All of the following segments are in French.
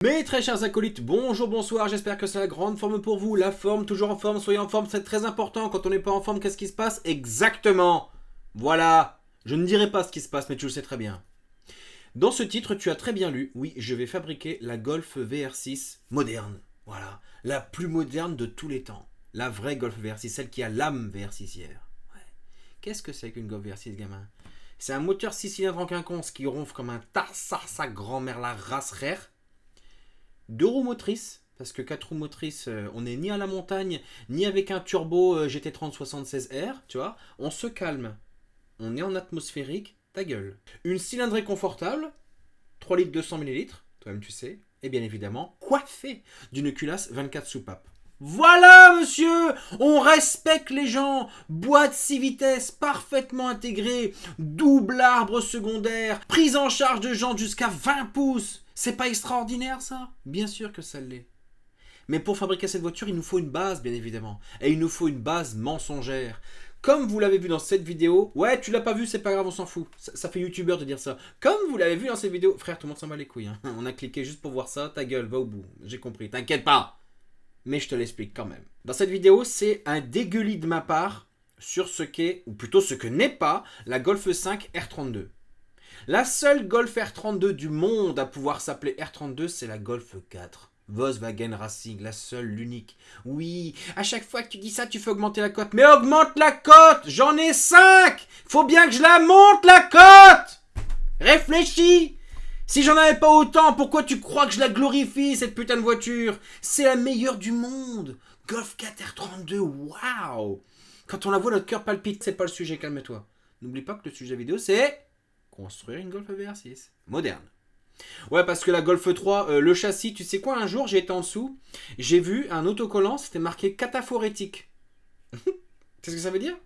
Mes très chers acolytes, bonjour, bonsoir, j'espère que c'est la grande forme pour vous. La forme, toujours en forme, soyez en forme, c'est très important. Quand on n'est pas en forme, qu'est-ce qui se passe? Exactement. Voilà. Je ne dirai pas ce qui se passe, mais tu le sais très bien. Dans ce titre, tu as très bien lu, oui, je vais fabriquer la Golf VR6 moderne. Voilà. La plus moderne de tous les temps. La vraie Golf VR6, celle qui a l'âme VR6ière. Ouais. Qu'est-ce que c'est qu'une Golf VR6, gamin? C'est un moteur 6 cylindres en quinconce qui ronfle comme un tassard sa grand-mère la race rare. 2 roues motrices, parce que 4 roues motrices, on n'est ni à la montagne, ni avec un turbo GT30 76R, tu vois. On se calme. On est en atmosphérique, ta gueule. Une cylindrée confortable, 3 litres 200 ml, toi-même tu sais, et bien évidemment, coiffée d'une culasse 24 soupapes. Voilà, monsieur! On respecte les gens! Boîte 6 vitesses, parfaitement intégrée, double arbre secondaire, prise en charge de jantes jusqu'à 20 pouces. C'est pas extraordinaire, ça? Bien sûr que ça l'est. Mais pour fabriquer cette voiture, il nous faut une base, bien évidemment. Et il nous faut une base mensongère. Comme vous l'avez vu dans cette vidéo... Ouais, tu l'as pas vu, c'est pas grave, on s'en fout. Ça fait youtubeur de dire ça. Comme vous l'avez vu dans cette vidéo... Frère, tout le monde s'en bat les couilles. Hein. On a cliqué juste pour voir ça. Ta gueule, va au bout. J'ai compris, t'inquiète pas. Mais je te l'explique quand même. Dans cette vidéo, c'est un dégueulis de ma part sur ce qu'est, ou plutôt ce que n'est pas, la Golf 5 R32. La seule Golf R32 du monde à pouvoir s'appeler R32, c'est la Golf 4. Volkswagen Racing, la seule, l'unique. Oui, à chaque fois que tu dis ça, tu fais augmenter la cote. Mais augmente la cote! J'en ai 5! Faut bien que je la monte, la cote! Réfléchis! Si j'en avais pas autant, pourquoi tu crois que je la glorifie, cette putain de voiture? C'est la meilleure du monde! Golf 4 R32, waouh! Quand on la voit, notre cœur palpite. C'est pas le sujet, calme-toi. N'oublie pas que le sujet vidéo, c'est... construire une Golf VR6 moderne. Ouais, parce que la Golf 3, le châssis, tu sais quoi, un jour, j'ai été en dessous, j'ai vu un autocollant, c'était marqué cataphorétique. Qu'est-ce que ça veut dire?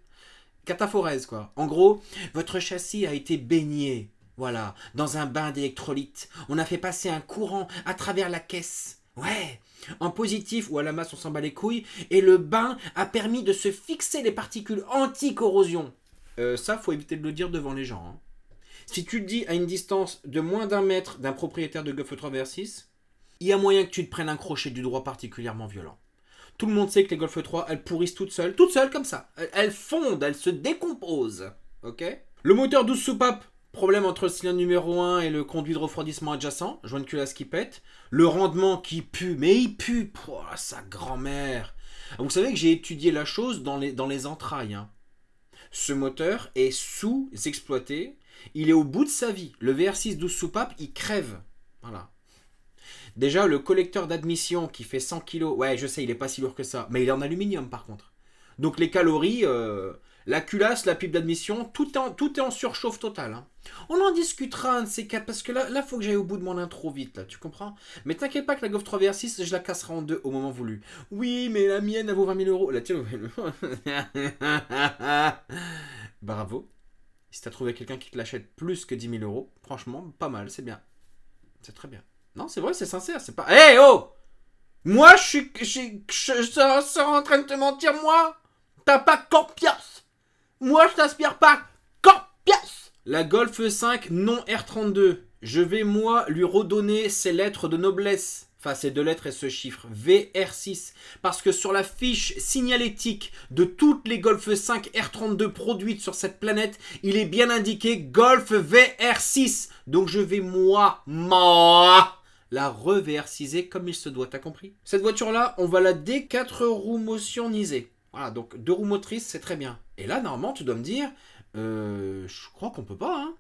Cataphorèse, quoi. En gros, votre châssis a été baigné, voilà, dans un bain d'électrolytes. On a fait passer un courant à travers la caisse. Ouais, en positif ou à la masse, on s'en bat les couilles, et le bain a permis de se fixer les particules anti-corrosion. Ça, faut éviter de le dire devant les gens, hein. Si tu le dis à une distance de moins d'1 mètre d'un propriétaire de Golf 3 VR6, il y a moyen que tu te prennes un crochet du droit particulièrement violent. Tout le monde sait que les Golf 3, elles pourrissent toutes seules comme ça. Elles fondent, elles se décomposent. Ok? Le moteur 12 soupapes, problème entre le cylindre numéro 1 et le conduit de refroidissement adjacent, joint de culasse qui pète. Le rendement qui pue, mais il pue, oh, sa grand-mère. Vous savez que j'ai étudié la chose dans les entrailles, hein. Ce moteur est sous-exploité. Il est au bout de sa vie. Le VR6 12 soupapes, il crève. Voilà. Déjà, le collecteur d'admission qui fait 100 kg, ouais, je sais, il n'est pas si lourd que ça. Mais il est en aluminium, par contre. Donc les calories, la culasse, la pipe d'admission, tout est en surchauffe totale. Hein. On en discutera un de ces quatre, parce que là, faut que j'aille au bout de mon intro vite, là, tu comprends? Mais t'inquiète pas que la Golf 3 VR6, je la casserai en deux au moment voulu. Oui, mais la mienne, elle vaut 20 000 €. La tienne, bravo. Si t'as trouvé quelqu'un qui te l'achète plus que 10 000 €, franchement, pas mal, c'est bien. C'est très bien. Non, c'est vrai, c'est sincère, c'est pas... Hé, hey, oh! Moi, je serais en train de te mentir, moi? T'as pas confiance. Moi, je t'inspire pas confiance. La Golf 5 non R32. Je vais, moi, lui redonner ses lettres de noblesse. Enfin, ces 2 lettres et ce chiffre. VR6. Parce que sur la fiche signalétique de toutes les Golf 5 R32 produites sur cette planète, il est bien indiqué Golf VR6. Donc, je vais, moi, la re-VR6er comme il se doit, t'as compris? Cette voiture-là, on va la D4 roues motionnisée. Voilà, donc 2 roues motrices, c'est très bien. Et là, normalement, tu dois me dire, je crois qu'on peut pas, hein.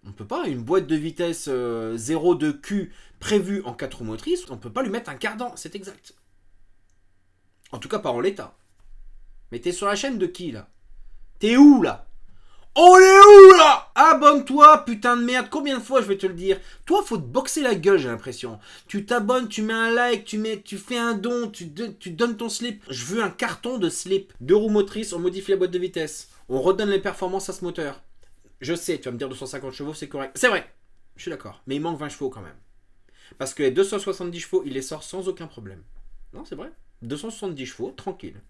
On peut pas, une boîte de vitesse 0 de Q prévue en 4 roues motrices, on peut pas lui mettre un cardan, c'est exact. En tout cas, pas en l'état. Mais t'es sur la chaîne de qui, là? T'es où, là? On est où, là? Abonne-toi, putain de merde. Combien de fois je vais te le dire? Toi, faut te boxer la gueule, j'ai l'impression. Tu t'abonnes, tu mets un like, tu fais un don, tu donnes ton slip. Je veux un carton de slip. 2 roues motrices, on modifie la boîte de vitesse. On redonne les performances à ce moteur. Je sais, tu vas me dire 250 chevaux, c'est correct. C'est vrai, je suis d'accord. Mais il manque 20 chevaux quand même. Parce que les 270 chevaux, il les sort sans aucun problème. Non, c'est vrai. 270 chevaux, tranquille.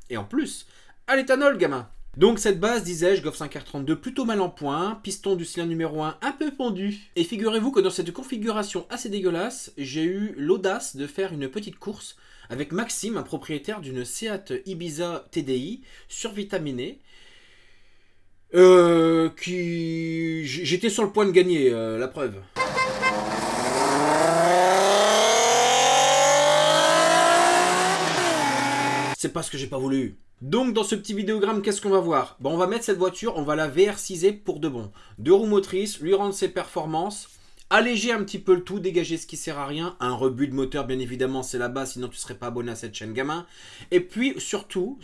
Et en plus, à l'éthanol, gamin. Donc cette base, disais-je, Golf 5R32 plutôt mal en point, piston du cylindre numéro 1 un peu pendu. Et figurez-vous que dans cette configuration assez dégueulasse, j'ai eu l'audace de faire une petite course avec Maxime, un propriétaire d'une Seat Ibiza TDI survitaminée. J'étais sur le point de gagner, la preuve. C'est pas ce que j'ai pas voulu. Donc dans ce petit vidéogramme, qu'est-ce qu'on va voir? On va mettre cette voiture, on va la VR6er pour de bon. 2 roues motrices, lui rendre ses performances, alléger un petit peu le tout, dégager ce qui sert à rien. Un rebut de moteur, bien évidemment, c'est la base, sinon tu serais pas abonné à cette chaîne gamin. Et puis surtout,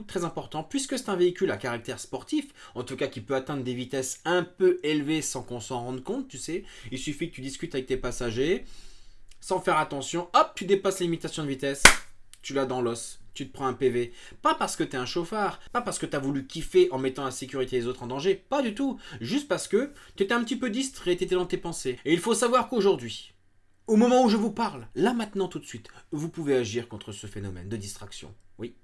très important, puisque c'est un véhicule à caractère sportif, en tout cas qui peut atteindre des vitesses un peu élevées sans qu'on s'en rende compte, tu sais. Il suffit que tu discutes avec tes passagers, sans faire attention, hop, tu dépasses les limitations de vitesse, tu l'as dans l'os. Tu te prends un PV. Pas parce que t'es un chauffard, pas parce que t'as voulu kiffer en mettant la sécurité des autres en danger, pas du tout. Juste parce que t'étais un petit peu distrait, t'étais dans tes pensées. Et il faut savoir qu'aujourd'hui, au moment où je vous parle, là maintenant tout de suite, vous pouvez agir contre ce phénomène de distraction. Oui,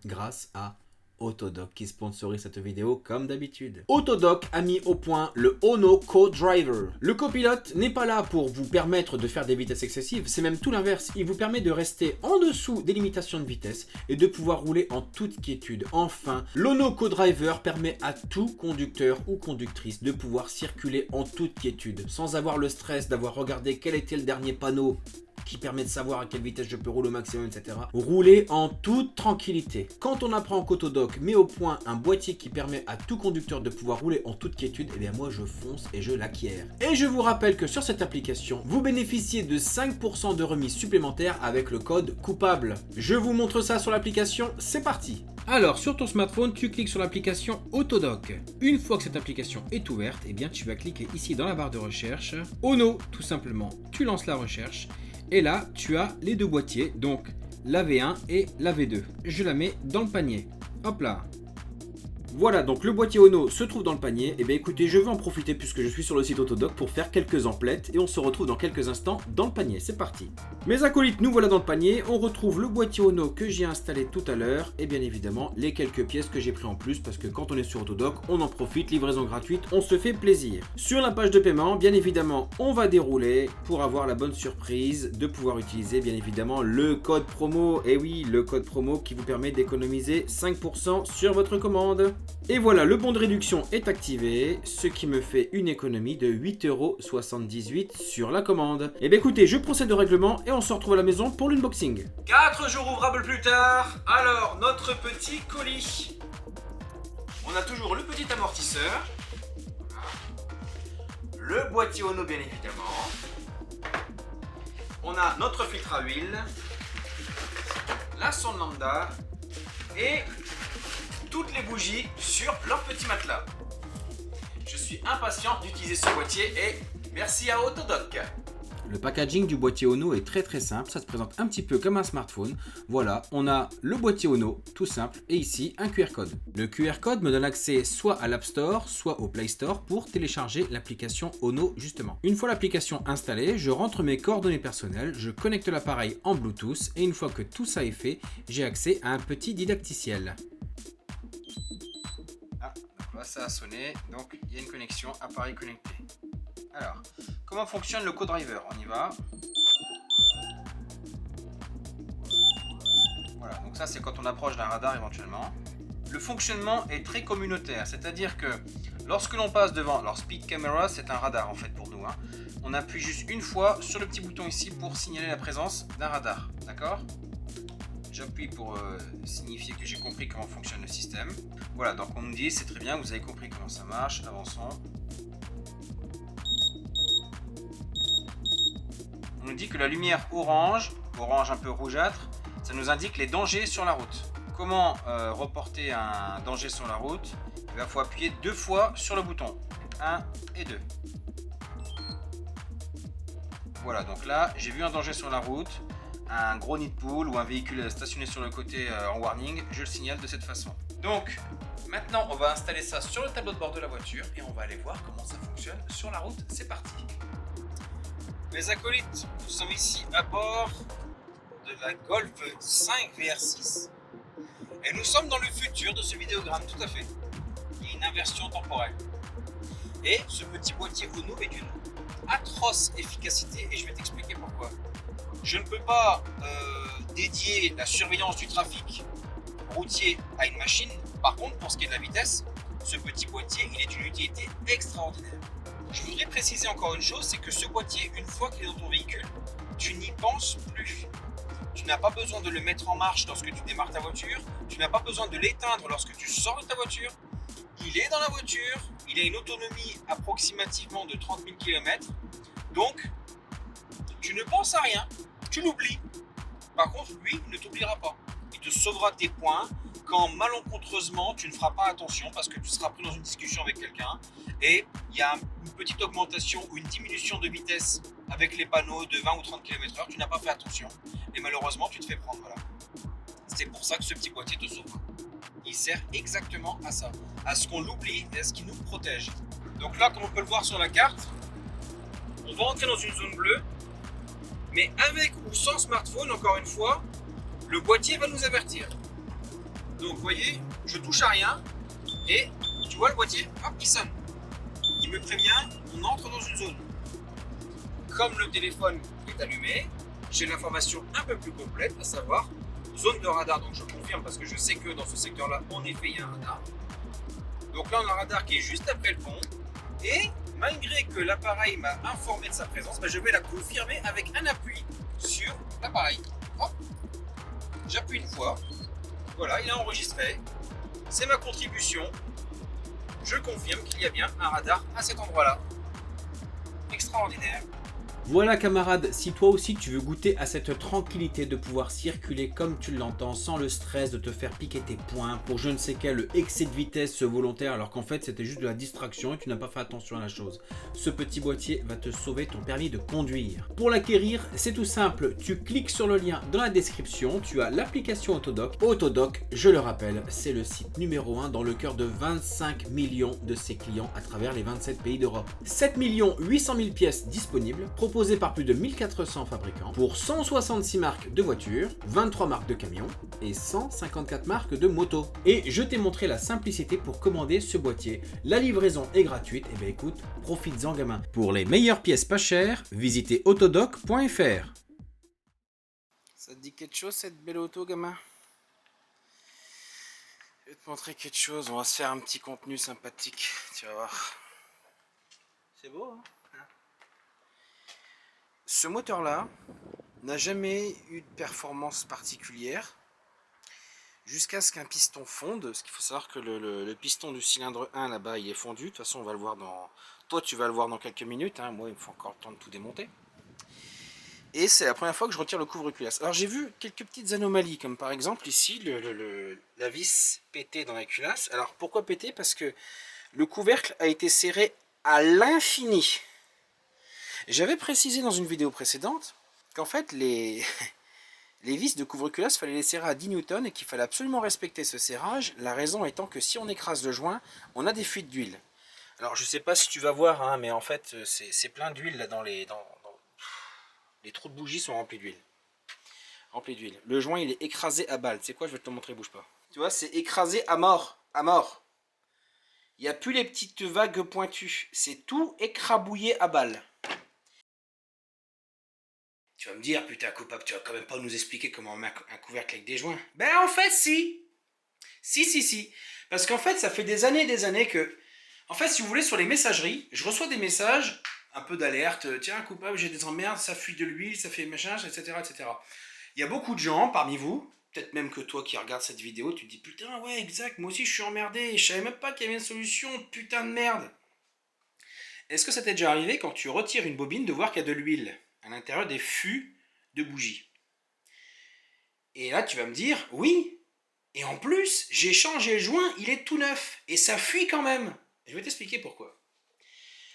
grâce à Autodoc qui sponsorise cette vidéo comme d'habitude. Autodoc a mis au point le Ono Co-Driver. Le copilote n'est pas là pour vous permettre de faire des vitesses excessives, c'est même tout l'inverse. Il vous permet de rester en dessous des limitations de vitesse et de pouvoir rouler en toute quiétude. Enfin, l'Ono Co-Driver permet à tout conducteur ou conductrice de pouvoir circuler en toute quiétude, sans avoir le stress d'avoir regardé quel était le dernier panneau qui permet de savoir à quelle vitesse je peux rouler au maximum, etc. Rouler en toute tranquillité. Quand on apprend qu'Autodoc met au point un boîtier qui permet à tout conducteur de pouvoir rouler en toute quiétude, eh bien moi je fonce et je l'acquiers. Et je vous rappelle que sur cette application, vous bénéficiez de 5% de remise supplémentaire avec le code coupable. Je vous montre ça sur l'application, c'est parti. Alors, sur ton smartphone, tu cliques sur l'application Autodoc. Une fois que cette application est ouverte, eh bien tu vas cliquer ici dans la barre de recherche. Ono, tout simplement, tu lances la recherche. Et là, tu as les deux boîtiers, donc la V1 et la V2. Je la mets dans le panier. Hop là. Voilà, donc le boîtier Ono se trouve dans le panier. Et bien écoutez, je vais en profiter puisque je suis sur le site Autodoc pour faire quelques emplettes. Et on se retrouve dans quelques instants dans le panier. C'est parti. Mes acolytes, nous voilà dans le panier. On retrouve le boîtier Ono que j'ai installé tout à l'heure. Et bien évidemment, les quelques pièces que j'ai pris en plus. Parce que quand on est sur Autodoc, on en profite. Livraison gratuite, on se fait plaisir. Sur la page de paiement, bien évidemment, on va dérouler pour avoir la bonne surprise de pouvoir utiliser bien évidemment le code promo. Et oui, le code promo qui vous permet d'économiser 5% sur votre commande. Et voilà, le bon de réduction est activé, ce qui me fait une économie de 8,78€ sur la commande. Et bien écoutez, je procède au règlement et on se retrouve à la maison pour l'unboxing. 4 jours ouvrables plus tard, alors notre petit colis. On a toujours le petit amortisseur, le boîtier Ono bien évidemment, on a notre filtre à huile, la sonde lambda et toutes les bougies sur leur petit matelas. Je suis impatient d'utiliser ce boîtier et merci à Autodoc. Le packaging du boîtier Ono est très simple, ça se présente un petit peu comme un smartphone. Voilà, on a le boîtier Ono, tout simple, et ici un QR code. Le QR code me donne accès soit à l'App Store, soit au Play Store pour télécharger l'application Ono justement. Une fois l'application installée, je rentre mes coordonnées personnelles, je connecte l'appareil en Bluetooth et une fois que tout ça est fait, j'ai accès à un petit didacticiel. Là, ça a sonné, donc il y a une connexion, appareil connecté. Alors, comment fonctionne le co-driver? On y va. Voilà, donc ça c'est quand on approche d'un radar éventuellement. Le fonctionnement est très communautaire, c'est-à-dire que lorsque l'on passe devant, alors Speed Camera c'est un radar en fait pour nous, hein. On appuie juste une fois sur le petit bouton ici pour signaler la présence d'un radar, d'accord? J'appuie pour signifier que j'ai compris comment fonctionne le système. Voilà, donc on nous dit, c'est très bien, vous avez compris comment ça marche, avançons. On nous dit que la lumière orange un peu rougeâtre, ça nous indique les dangers sur la route. Comment reporter un danger sur la route? Il faut appuyer 2 fois sur le bouton, 1 et 2. Voilà, donc là, j'ai vu un danger sur la route. Un gros nid de poule ou un véhicule stationné sur le côté en warning, je le signale de cette façon. Donc, maintenant on va installer ça sur le tableau de bord de la voiture et on va aller voir comment ça fonctionne sur la route. C'est parti. Mes acolytes, nous sommes ici à bord de la Golf 5 VR6. Et nous sommes dans le futur de ce vidéogramme, tout à fait. Il y a une inversion temporelle. Et ce petit boîtier Ono est d'une atroce efficacité et je vais t'expliquer pourquoi. Je ne peux pas dédier la surveillance du trafic routier à une machine. Par contre, pour ce qui est de la vitesse, ce petit boîtier, il est d'une utilité extraordinaire. Je voudrais préciser encore une chose, c'est que ce boîtier, une fois qu'il est dans ton véhicule, tu n'y penses plus. Tu n'as pas besoin de le mettre en marche lorsque tu démarres ta voiture, tu n'as pas besoin de l'éteindre lorsque tu sors de ta voiture. Il est dans la voiture, il a une autonomie approximativement de 30 000 km, donc tu ne penses à rien, tu l'oublies. Par contre, lui ne t'oubliera pas. Il te sauvera tes points quand malencontreusement tu ne feras pas attention parce que tu seras pris dans une discussion avec quelqu'un et il y a une petite augmentation ou une diminution de vitesse avec les panneaux de 20 ou 30 km/h, tu n'as pas fait attention et malheureusement tu te fais prendre. Voilà. C'est pour ça que ce petit boîtier te sauvera. Il sert exactement à ça, à ce qu'on l'oublie et à ce qui nous protège. Donc là, comme on peut le voir sur la carte, on va entrer dans une zone bleue, mais avec ou sans smartphone, encore une fois, le boîtier va nous avertir. Donc vous voyez, je touche à rien et tu vois le boîtier, hop, il sonne. Il me prévient, on entre dans une zone. Comme le téléphone est allumé, j'ai l'information un peu plus complète, à savoir zone de radar. Donc je confirme parce que je sais que dans ce secteur-là, en effet, il y a un radar. Donc là, on a un radar qui est juste après le pont. Et malgré que l'appareil m'a informé de sa présence, je vais la confirmer avec un appui sur l'appareil. Hop, j'appuie une fois. Voilà, il a enregistré. C'est ma contribution. Je confirme qu'il y a bien un radar à cet endroit-là. Extraordinaire. Voilà camarade, si toi aussi tu veux goûter à cette tranquillité de pouvoir circuler comme tu l'entends sans le stress de te faire piquer tes poings pour je ne sais quel excès de vitesse volontaire alors qu'en fait c'était juste de la distraction et tu n'as pas fait attention à la chose. Ce petit boîtier va te sauver ton permis de conduire. Pour l'acquérir, c'est tout simple, tu cliques sur le lien dans la description, tu as l'application Autodoc. Autodoc, je le rappelle, c'est le site numéro 1 dans le cœur de 25 millions de ses clients à travers les 27 pays d'Europe. 7 800 000 pièces disponibles, proposées par plus de 1400 fabricants pour 166 marques de voitures, 23 marques de camions et 154 marques de motos. Et je t'ai montré la simplicité pour commander ce boîtier. La livraison est gratuite, et bien écoute, profites-en gamin. Pour les meilleures pièces pas chères, visitez autodoc.fr. Ça te dit quelque chose cette belle auto gamin? Je vais te montrer quelque chose, on va se faire un petit contenu sympathique, tu vas voir. C'est beau hein? Ce moteur-là n'a jamais eu de performance particulière jusqu'à ce qu'un piston fonde. Ce qu'il faut savoir que le piston du cylindre 1 là-bas il est fondu. De toute façon on va le voir dans... Toi tu vas le voir dans quelques minutes, hein. Moi il me faut encore le temps de tout démonter. Et c'est la première fois que je retire le couvre-culasse. Alors j'ai vu quelques petites anomalies, comme par exemple ici la vis pétée dans la culasse. Alors pourquoi péter? Parce que le couvercle a été serré à l'infini. J'avais précisé dans une vidéo précédente qu'en fait les vis de couvre-culasse fallait les serrer à 10 Newton et qu'il fallait absolument respecter ce serrage, la raison étant que si on écrase le joint, on a des fuites d'huile. Alors je sais pas si tu vas voir, hein, mais en fait c'est plein d'huile là dans les trous de bougie sont remplis d'huile. Remplis d'huile. Le joint il est écrasé à balle. C'est quoi? Je vais te le montrer, bouge pas. Tu vois, c'est écrasé à mort, à mort. Il n'y a plus les petites vagues pointues, c'est tout écrabouillé à balle. Tu vas me dire, putain coupable, tu vas quand même pas nous expliquer comment on met un couvercle avec des joints. Ben en fait si. Si. Parce qu'en fait ça fait des années que... En fait si vous voulez sur les messageries, je reçois des messages, un peu d'alerte, tiens coupable j'ai des emmerdes, ça fuit de l'huile, ça fait machin, etc. Il y a beaucoup de gens parmi vous, peut-être même que toi qui regardes cette vidéo, tu te dis putain ouais exact, moi aussi je suis emmerdé, je savais même pas qu'il y avait une solution, putain de merde. Est-ce que ça t'est déjà arrivé quand tu retires une bobine de voir qu'il y a de l'huile à l'intérieur des fûts de bougies? Et là tu vas me dire oui, et en plus j'ai changé le joint, il est tout neuf et ça fuit quand même. Je vais t'expliquer pourquoi.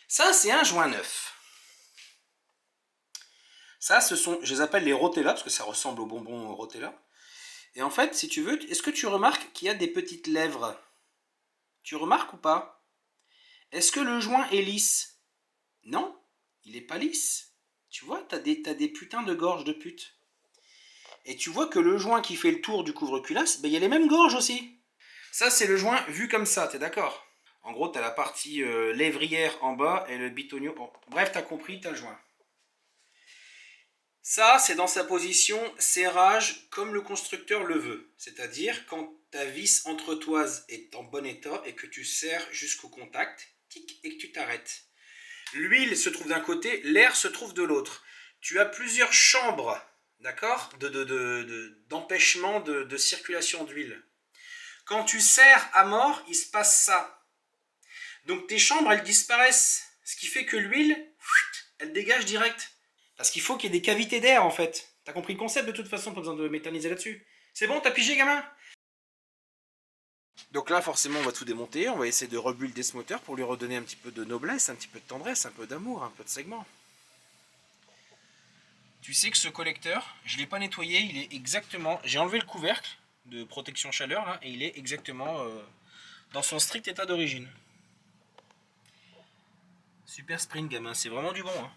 Ça c'est un joint neuf. Ça ce sont, je les appelle les Rotella parce que ça ressemble aux bonbons Rotella. Et en fait si tu veux, est-ce que tu remarques qu'il y a des petites lèvres? Tu remarques ou pas? Est-ce que le joint est lisse? Non, il n'est pas lisse. Tu vois, t'as des putains de gorges de pute. Et tu vois que le joint qui fait le tour du couvre-culasse, ben, il y a les mêmes gorges aussi. Ça, c'est le joint vu comme ça, t'es d'accord? En gros, t'as la partie lévrière en bas et le bitonio. Bref, t'as compris, t'as le joint. Ça, c'est dans sa position serrage comme le constructeur le veut. C'est-à-dire quand ta vis entretoise est en bon état et que tu serres jusqu'au contact, tic, et que tu t'arrêtes. L'huile se trouve d'un côté, l'air se trouve de l'autre. Tu as plusieurs chambres, d'accord, d'empêchement de circulation d'huile. Quand tu serres à mort, il se passe ça. Donc tes chambres, elles disparaissent. Ce qui fait que l'huile, elle dégage direct. Parce qu'il faut qu'il y ait des cavités d'air en fait. T'as compris le concept de toute façon, pas besoin de m'éterniser là-dessus. C'est bon, t'as pigé, gamin? Donc là, forcément, on va tout démonter. On va essayer de rebuilder ce moteur pour lui redonner un petit peu de noblesse, un petit peu de tendresse, un peu d'amour, un peu de segment. Tu sais que ce collecteur, je ne l'ai pas nettoyé, il est exactement... J'ai enlevé le couvercle de protection chaleur là, et il est exactement dans son strict état d'origine. Super sprint, gamin, c'est vraiment du bon. Hein.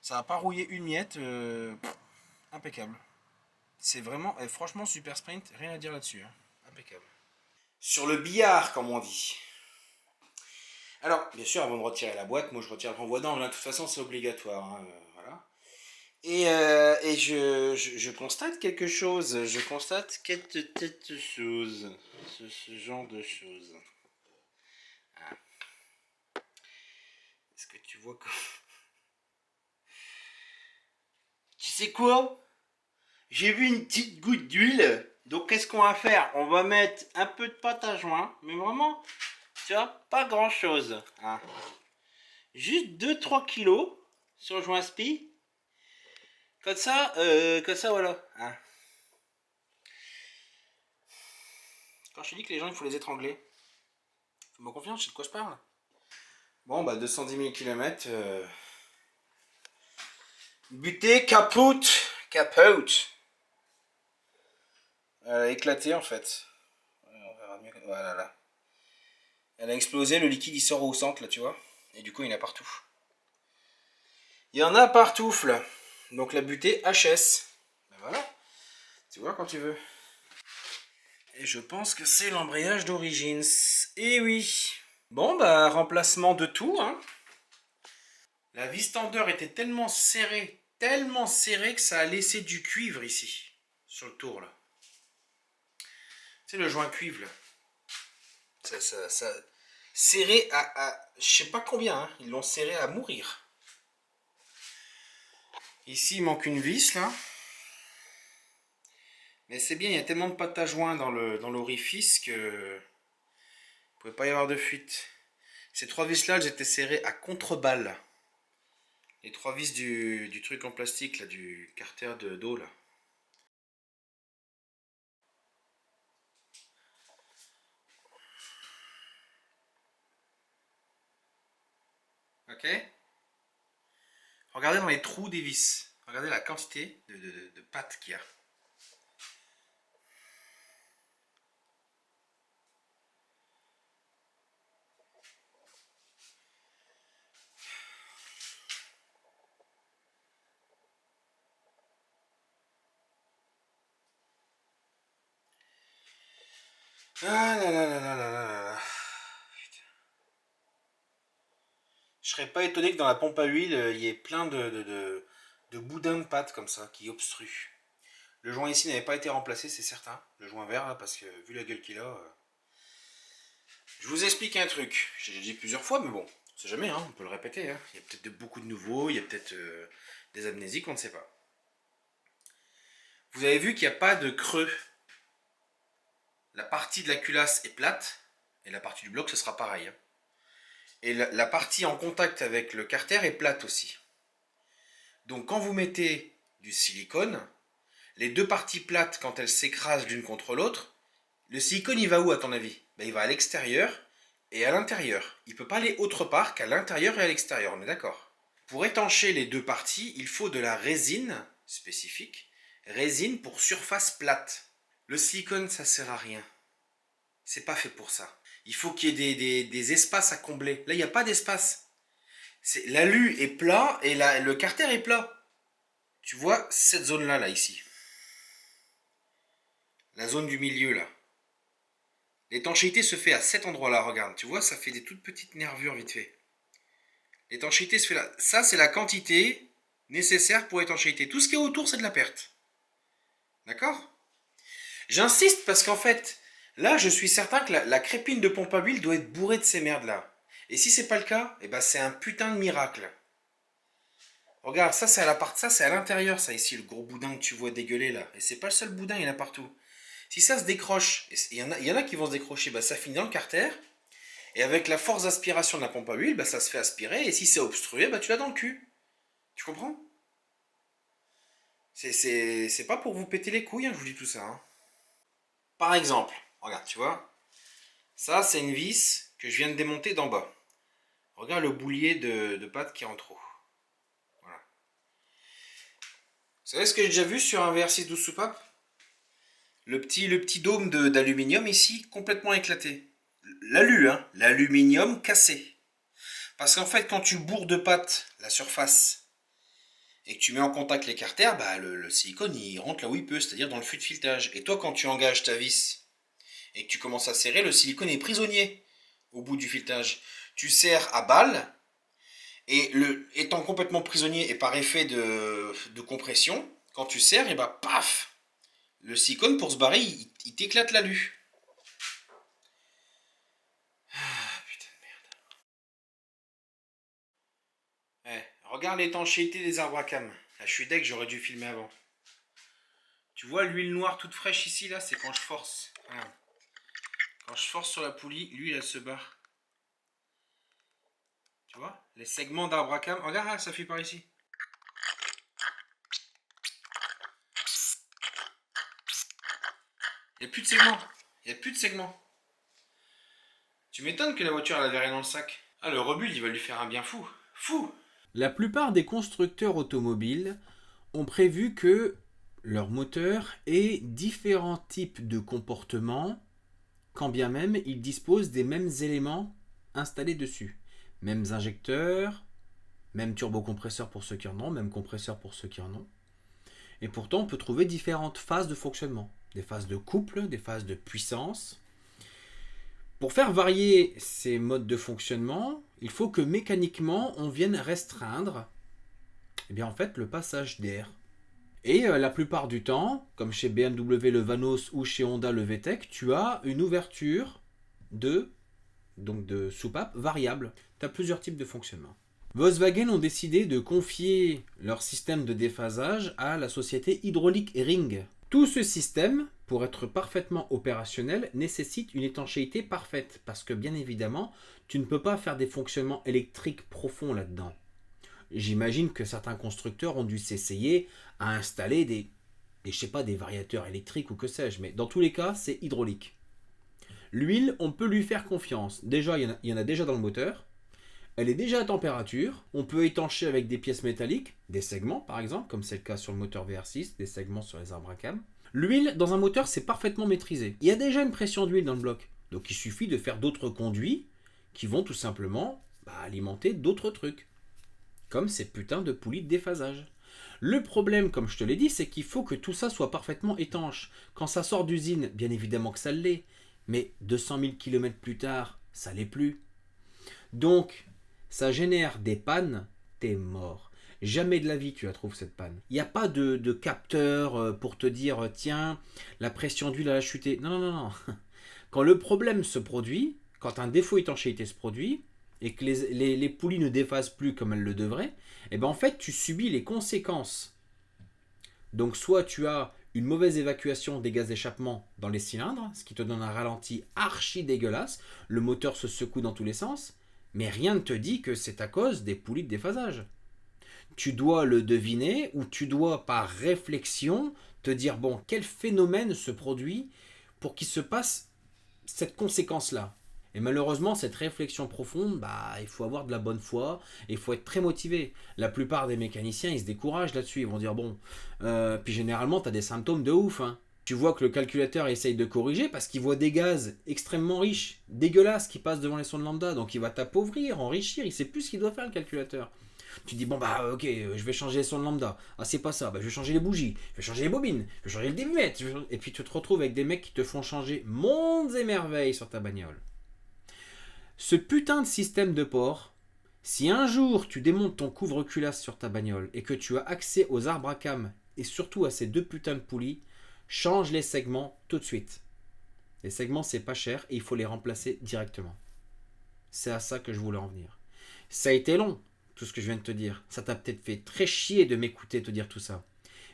Ça n'a pas rouillé une miette, impeccable. C'est vraiment, franchement, super sprint, rien à dire là-dessus. Hein. Impeccable. Sur le billard, comme on dit. Alors, bien sûr, avant de retirer la boîte, moi je retire le renvoi d'angle. De toute façon, c'est obligatoire. Hein, voilà. Et je constate quelque chose. Je constate quelque chose. Ce genre de choses. Ah. Est-ce que tu vois que... Tu sais quoi? J'ai vu une petite goutte d'huile. Donc qu'est-ce qu'on va faire? On va mettre un peu de pâte à joint. Mais vraiment, tu vois, pas grand chose. Hein. Juste 2-3 kilos sur joint spi. Comme ça, voilà. Hein. Quand je te dis que les gens, il faut les étrangler. Fais-moi confiance, je sais de quoi je parle. Bon, bah 210 000 km. Buté, capote. Capote. Elle a éclaté en fait. On verra mieux. Voilà, là. Elle a explosé, le liquide il sort au centre là, tu vois. Et du coup, il y en a partout. Il y en a partout, là. Donc la butée HS. Ben voilà. Tu vois quand tu veux. Et je pense que c'est l'embrayage d'origine. Et oui. Bon, bah, remplacement de tout, hein. La vis tendeur était tellement serrée que ça a laissé du cuivre ici, sur le tour, là. C'est le joint cuivre, là. Ça serré je sais pas combien, hein. Ils l'ont serré à mourir. Ici, il manque une vis, là. Mais c'est bien, il y a tellement de pâte à joint dans l'orifice que... il ne pouvait pas y avoir de fuite. Ces 3 vis-là, elles étaient serrées à contre-balle. Les 3 vis du truc en plastique, là, du carter d'eau, là. Ok? Regardez dans les trous des vis. Regardez la quantité de pâte qu'il y a. Ah là là là là là là là. Je serais pas étonné que dans la pompe à huile, il y ait plein de boudins de pâte comme ça qui obstruent. Le joint ici n'avait pas été remplacé, c'est certain. Le joint vert, là, parce que vu la gueule qu'il a... Je vous explique un truc. J'ai déjà dit plusieurs fois, mais bon, on sait jamais, hein, on peut le répéter. Hein. Il y a peut-être beaucoup de nouveaux, il y a peut-être des amnésiques, on ne sait pas. Vous avez vu qu'il n'y a pas de creux. La partie de la culasse est plate, et la partie du bloc, ce sera pareil. Hein. Et la partie en contact avec le carter est plate aussi. Donc quand vous mettez du silicone, les deux parties plates, quand elles s'écrasent l'une contre l'autre, le silicone il va où à ton avis? Ben, il va à l'extérieur et à l'intérieur. Il ne peut pas aller autre part qu'à l'intérieur et à l'extérieur, on est d'accord? Pour étancher les deux parties, il faut de la résine spécifique, résine pour surface plate. Le silicone, ça sert à rien. C'est pas fait pour ça. Il faut qu'il y ait des espaces à combler. Là, il n'y a pas d'espace. L'alu est plat et le carter est plat. Tu vois cette zone-là, là, ici. La zone du milieu, là. L'étanchéité se fait à cet endroit-là, regarde. Tu vois, ça fait des toutes petites nervures vite fait. L'étanchéité se fait là. Ça, c'est la quantité nécessaire pour étanchéité. Tout ce qui est autour, c'est de la perte. D'accord? J'insiste parce qu'en fait, là, je suis certain que la crépine de pompe à huile doit être bourrée de ces merdes-là. Et si c'est pas le cas, eh ben, c'est un putain de miracle. Regarde, ça c'est à la part, ça c'est à l'intérieur, ça ici, le gros boudin que tu vois dégueuler là. Et c'est pas le seul boudin, il y en a partout. Si ça se décroche, il y en a qui vont se décrocher, bah, ça finit dans le carter. Et avec la force d'aspiration de la pompe à huile, bah, ça se fait aspirer. Et si c'est obstrué, bah, tu l'as dans le cul. Tu comprends? C'est pas pour vous péter les couilles, hein, je vous dis tout ça. Hein. Par exemple, regarde, tu vois. Ça, c'est une vis que je viens de démonter d'en bas. Regarde le boulier de pâte qui est en trop. Voilà. Vous savez ce que j'ai déjà vu sur un VR612 soupape? Le petit dôme d'aluminium ici, complètement éclaté. L'alu, hein, l'aluminium cassé. Parce qu'en fait, quand tu bourres de pâte la surface et que tu mets en contact les carters, bah, le silicone il rentre là où il peut, c'est-à-dire dans le fût de filetage. Et toi, quand tu engages ta vis et que tu commences à serrer, le silicone est prisonnier au bout du filetage. Tu serres à balle et étant complètement prisonnier et par effet de compression, quand tu serres, et bah paf, le silicone pour se barrer, il t'éclate l'alu. Ah putain de merde. Regarde l'étanchéité des arbres à cam. Là, je suis deg, j'aurais dû filmer avant. Tu vois l'huile noire toute fraîche ici, là, c'est quand je force. Regarde. Quand je force sur la poulie, l'huile elle se barre. Tu vois? Les segments d'arbre à cam. Regarde, ça fuit par ici. Il n'y a plus de segments. Il n'y a plus de segments. Tu m'étonnes que la voiture elle avait rien dans le sac. Ah, le rebut, il va lui faire un bien fou. Fou! La plupart des constructeurs automobiles ont prévu que leur moteur ait différents types de comportements, quand bien même ils disposent des mêmes éléments installés dessus. Mêmes injecteurs, même turbocompresseur pour ceux qui en ont, même compresseur pour ceux qui en ont. Et pourtant, on peut trouver différentes phases de fonctionnement. Des phases de couple, des phases de puissance. Pour faire varier ces modes de fonctionnement, il faut que mécaniquement, on vienne restreindre en fait, le passage d'air. Et la plupart du temps, comme chez BMW le Vanos ou chez Honda le VTEC, tu as une ouverture de soupape variable. Tu as plusieurs types de fonctionnement. Volkswagen ont décidé de confier leur système de déphasage à la société hydraulique Ring. Tout ce système, pour être parfaitement opérationnel, nécessite une étanchéité parfaite, parce que bien évidemment, tu ne peux pas faire des fonctionnements électriques profonds là-dedans. J'imagine que certains constructeurs ont dû s'essayer à installer des variateurs électriques ou que sais-je, mais dans tous les cas, c'est hydraulique. L'huile, on peut lui faire confiance. Déjà, il y en a déjà dans le moteur. Elle est déjà à température. On peut étancher avec des pièces métalliques, des segments par exemple, comme c'est le cas sur le moteur VR6, des segments sur les arbres à cam. L'huile, dans un moteur, c'est parfaitement maîtrisé. Il y a déjà une pression d'huile dans le bloc. Donc il suffit de faire d'autres conduits qui vont tout simplement alimenter d'autres trucs. Comme ces putains de poulies de déphasage. Le problème, comme je te l'ai dit, c'est qu'il faut que tout ça soit parfaitement étanche. Quand ça sort d'usine, bien évidemment que ça l'est. Mais 200 000 km plus tard, ça l'est plus. Donc, ça génère des pannes, t'es mort. Jamais de la vie tu la trouves cette panne. Il n'y a pas de capteur pour te dire tiens, la pression d'huile a chuté. Non, non, non, non. Quand le problème se produit, quand un défaut d'étanchéité se produit, et que les poulies ne déphasent plus comme elles le devraient, et en fait tu subis les conséquences. Donc soit tu as une mauvaise évacuation des gaz d'échappement dans les cylindres, ce qui te donne un ralenti archi dégueulasse, le moteur se secoue dans tous les sens, mais rien ne te dit que c'est à cause des poulies de déphasage. Tu dois le deviner, ou tu dois par réflexion te dire bon, quel phénomène se produit pour qu'il se passe cette conséquence-là. Et malheureusement, cette réflexion profonde, il faut avoir de la bonne foi, et il faut être très motivé. La plupart des mécaniciens, ils se découragent là-dessus, ils vont dire bon, puis généralement, tu as des symptômes de ouf. Hein. Tu vois que le calculateur essaye de corriger parce qu'il voit des gaz extrêmement riches, dégueulasses, qui passent devant les sondes lambda, donc il va t'appauvrir, enrichir, il sait plus ce qu'il doit faire le calculateur. Tu dis, bon bah ok, je vais changer les sondes lambda. Ah c'est pas ça, bah, je vais changer les bougies, je vais changer les bobines, je vais changer le débitmètre. Et puis tu te retrouves avec des mecs qui te font changer mondes et merveilles sur ta bagnole. Ce putain de système de port, si un jour tu démontes ton couvre-culasse sur ta bagnole et que tu as accès aux arbres à cam et surtout à ces deux putains de poulies, change les segments tout de suite. Les segments c'est pas cher et il faut les remplacer directement. C'est à ça que je voulais en venir. Ça a été long, tout ce que je viens de te dire. Ça t'a peut-être fait très chier de m'écouter te dire tout ça.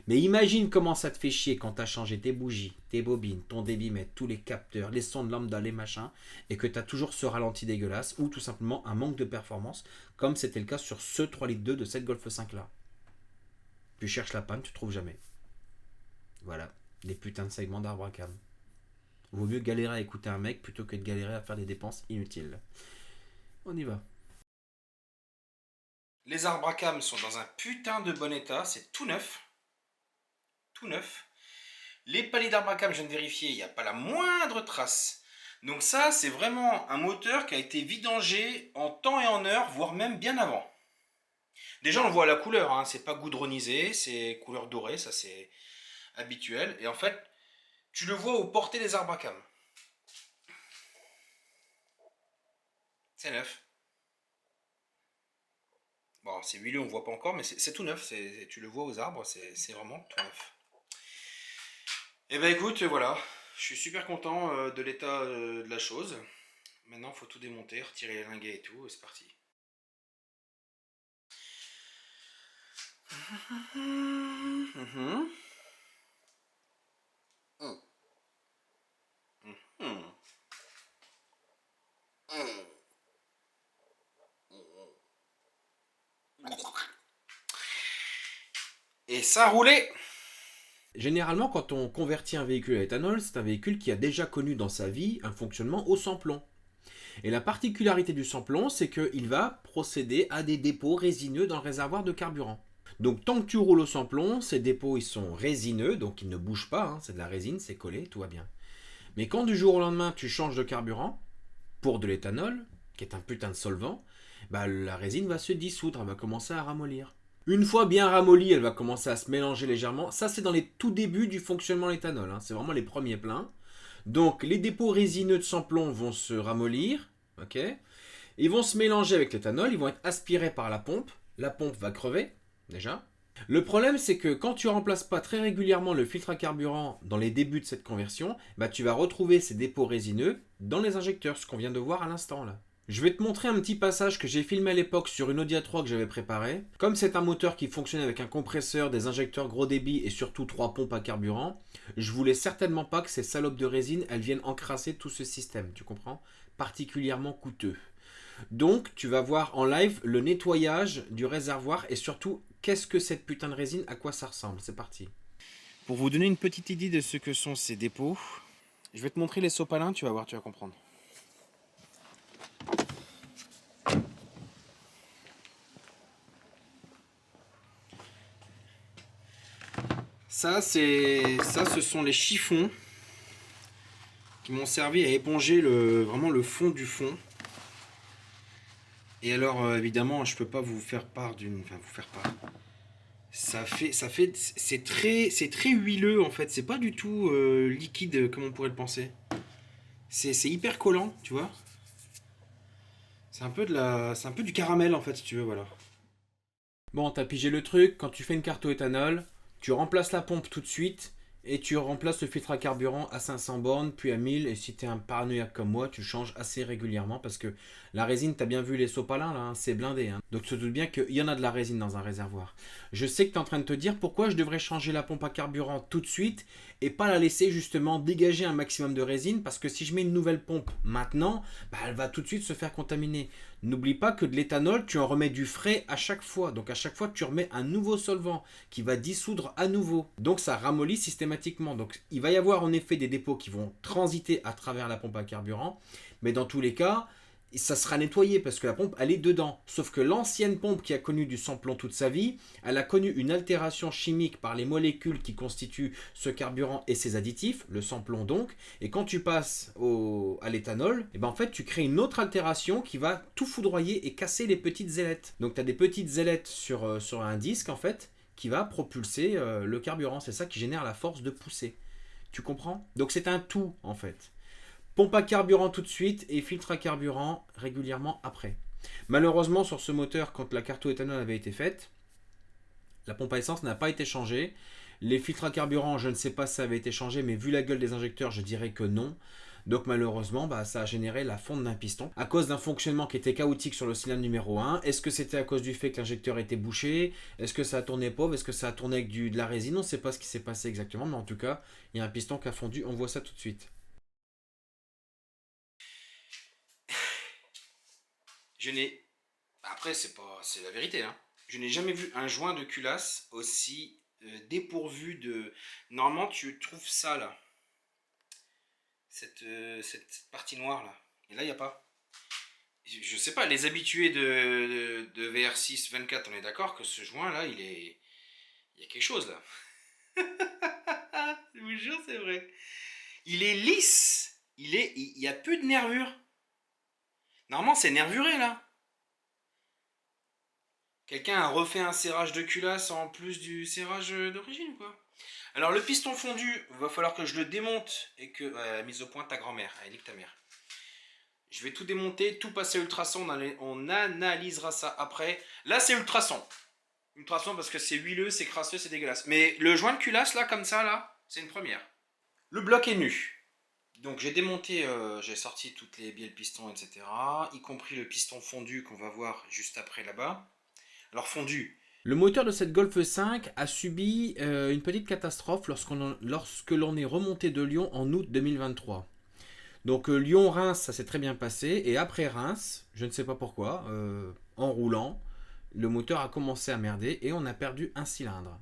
Mais imagine comment ça te fait chier quand t'as changé tes bougies, tes bobines, ton débitmètre, tous les capteurs, les sondes lambda, les machins, et que t'as toujours ce ralenti dégueulasse ou tout simplement un manque de performance, comme c'était le cas sur ce 3,2 litres de cette Golf 5 là. Tu cherches la panne, tu trouves jamais. Voilà, des putains de segments d'arbre à cam. Vaut mieux galérer à écouter un mec plutôt que de galérer à faire des dépenses inutiles. On y va. Les arbres à cam sont dans un putain de bon état, c'est tout neuf. Tout neuf. Les paliers d'arbre à cam, je viens de vérifier, il n'y a pas la moindre trace. Donc ça, c'est vraiment un moteur qui a été vidangé en temps et en heure, voire même bien avant. Déjà, on le voit à la couleur, hein, c'est pas goudronisé, c'est couleur dorée, ça c'est habituel. Et en fait, tu le vois au porté des arbres à cam. C'est neuf. Bon, c'est huileux, on ne voit pas encore, mais c'est tout neuf. Tu le vois aux arbres, c'est vraiment tout neuf. Et ben écoute, voilà, je suis super content de l'état de la chose. Maintenant, il faut tout démonter, retirer les linguets et tout, et c'est parti. Et ça roulait. Généralement, quand on convertit un véhicule à l'éthanol, c'est un véhicule qui a déjà connu dans sa vie un fonctionnement au sans-plomb. Et la particularité du sans-plomb, c'est qu'il va procéder à des dépôts résineux dans le réservoir de carburant. Donc tant que tu roules au sans-plomb, ces dépôts ils sont résineux, donc ils ne bougent pas, hein, c'est de la résine, c'est collé, tout va bien. Mais quand du jour au lendemain tu changes de carburant, pour de l'éthanol, qui est un putain de solvant, bah, la résine va se dissoudre, elle va commencer à ramollir. Une fois bien ramollie, elle va commencer à se mélanger légèrement. Ça, c'est dans les tout débuts du fonctionnement de l'éthanol, hein. C'est vraiment les premiers pleins. Donc, les dépôts résineux de sans-plomb vont se ramollir. Ok. Ils vont se mélanger avec l'éthanol. Ils vont être aspirés par la pompe. La pompe va crever, déjà. Le problème, c'est que quand tu remplaces pas très régulièrement le filtre à carburant dans les débuts de cette conversion, bah, tu vas retrouver ces dépôts résineux dans les injecteurs, ce qu'on vient de voir à l'instant là. Je vais te montrer un petit passage que j'ai filmé à l'époque sur une Audi A3 que j'avais préparé. Comme c'est un moteur qui fonctionne avec un compresseur, des injecteurs gros débit et surtout 3 pompes à carburant, je voulais certainement pas que ces salopes de résine elles viennent encrasser tout ce système, tu comprends? Particulièrement coûteux. Donc tu vas voir en live le nettoyage du réservoir et surtout qu'est-ce que cette putain de résine, à quoi ça ressemble. C'est parti. Pour vous donner une petite idée de ce que sont ces dépôts, je vais te montrer les sopalins, tu vas voir, tu vas comprendre. Ça, ce sont les chiffons qui m'ont servi à éponger vraiment le fond du fond. Et alors, évidemment, je peux pas vous faire part d'une... Enfin, vous faire part. C'est très huileux, en fait. C'est pas du tout liquide, comme on pourrait le penser. C'est hyper collant, tu vois. C'est un peu du caramel, en fait, si tu veux, voilà. Bon, t'as pigé le truc. Quand tu fais une carte au éthanol, tu remplaces la pompe tout de suite et tu remplaces le filtre à carburant à 500 bornes, puis à 1000. Et si tu es un paranoïaque comme moi, tu changes assez régulièrement parce que la résine, tu as bien vu les sopalins là, hein, c'est blindé. Hein. Donc tu te doutes bien qu'il y en a de la résine dans un réservoir. Je sais que tu es en train de te dire pourquoi je devrais changer la pompe à carburant tout de suite et pas la laisser justement dégager un maximum de résine parce que si je mets une nouvelle pompe maintenant, bah, elle va tout de suite se faire contaminer. N'oublie pas que de l'éthanol, tu en remets du frais à chaque fois. Donc à chaque fois, tu remets un nouveau solvant qui va dissoudre à nouveau. Donc ça ramollit systématiquement. Donc il va y avoir en effet des dépôts qui vont transiter à travers la pompe à carburant. Mais dans tous les cas, ça sera nettoyé parce que la pompe elle est dedans. Sauf que l'ancienne pompe qui a connu du sans-plomb toute sa vie, elle a connu une altération chimique par les molécules qui constituent ce carburant et ses additifs, le sans-plomb donc, et quand tu passes à l'éthanol, et ben en fait tu crées une autre altération qui va tout foudroyer et casser les petites ailettes. Donc tu as des petites ailettes sur un disque en fait qui va propulser le carburant, c'est ça qui génère la force de pousser. Tu comprends? Donc c'est un tout en fait. Pompe à carburant tout de suite et filtre à carburant régulièrement après. Malheureusement, sur ce moteur, quand la carto-éthanol avait été faite, la pompe à essence n'a pas été changée. Les filtres à carburant, je ne sais pas si ça avait été changé, mais vu la gueule des injecteurs, je dirais que non. Donc malheureusement, ça a généré la fonte d'un piston à cause d'un fonctionnement qui était chaotique sur le cylindre numéro 1. Est-ce que c'était à cause du fait que l'injecteur était bouché? Est-ce que ça a tourné pauvre? Est-ce que ça a tourné avec de la résine? On ne sait pas ce qui s'est passé exactement, mais en tout cas, il y a un piston qui a fondu. On voit ça tout de suite. Je n'ai... Après, c'est la vérité, hein. Je n'ai jamais vu un joint de culasse aussi dépourvu de... Normalement, tu trouves ça, là. Cette partie noire, là. Et là, il n'y a pas. Je sais pas, les habitués de VR6 24, on est d'accord que ce joint-là, il y a quelque chose, là. Je vous jure, c'est vrai. Il est lisse. Il y a peu de nervures. Normalement, c'est nervuré, là. Quelqu'un a refait un serrage de culasse en plus du serrage d'origine, quoi. Alors, le piston fondu, il va falloir que je le démonte et que... mise au point ta grand-mère. Allez, nique ta mère. Je vais tout démonter, tout passer ultrason. On analysera ça après. Là, c'est ultrason. Ultrason parce que c'est huileux, c'est crasseux, c'est dégueulasse. Mais le joint de culasse, là, comme ça, là, c'est une première. Le bloc est nu. Donc, j'ai démonté, j'ai sorti toutes les bielles pistons, etc. Y compris le piston fondu qu'on va voir juste après là-bas. Alors, fondu. Le moteur de cette Golf 5 a subi une petite catastrophe lorsque l'on est remonté de Lyon en août 2023. Donc Lyon-Reims, ça s'est très bien passé. Et après Reims, je ne sais pas pourquoi, en roulant, le moteur a commencé à merder et on a perdu un cylindre.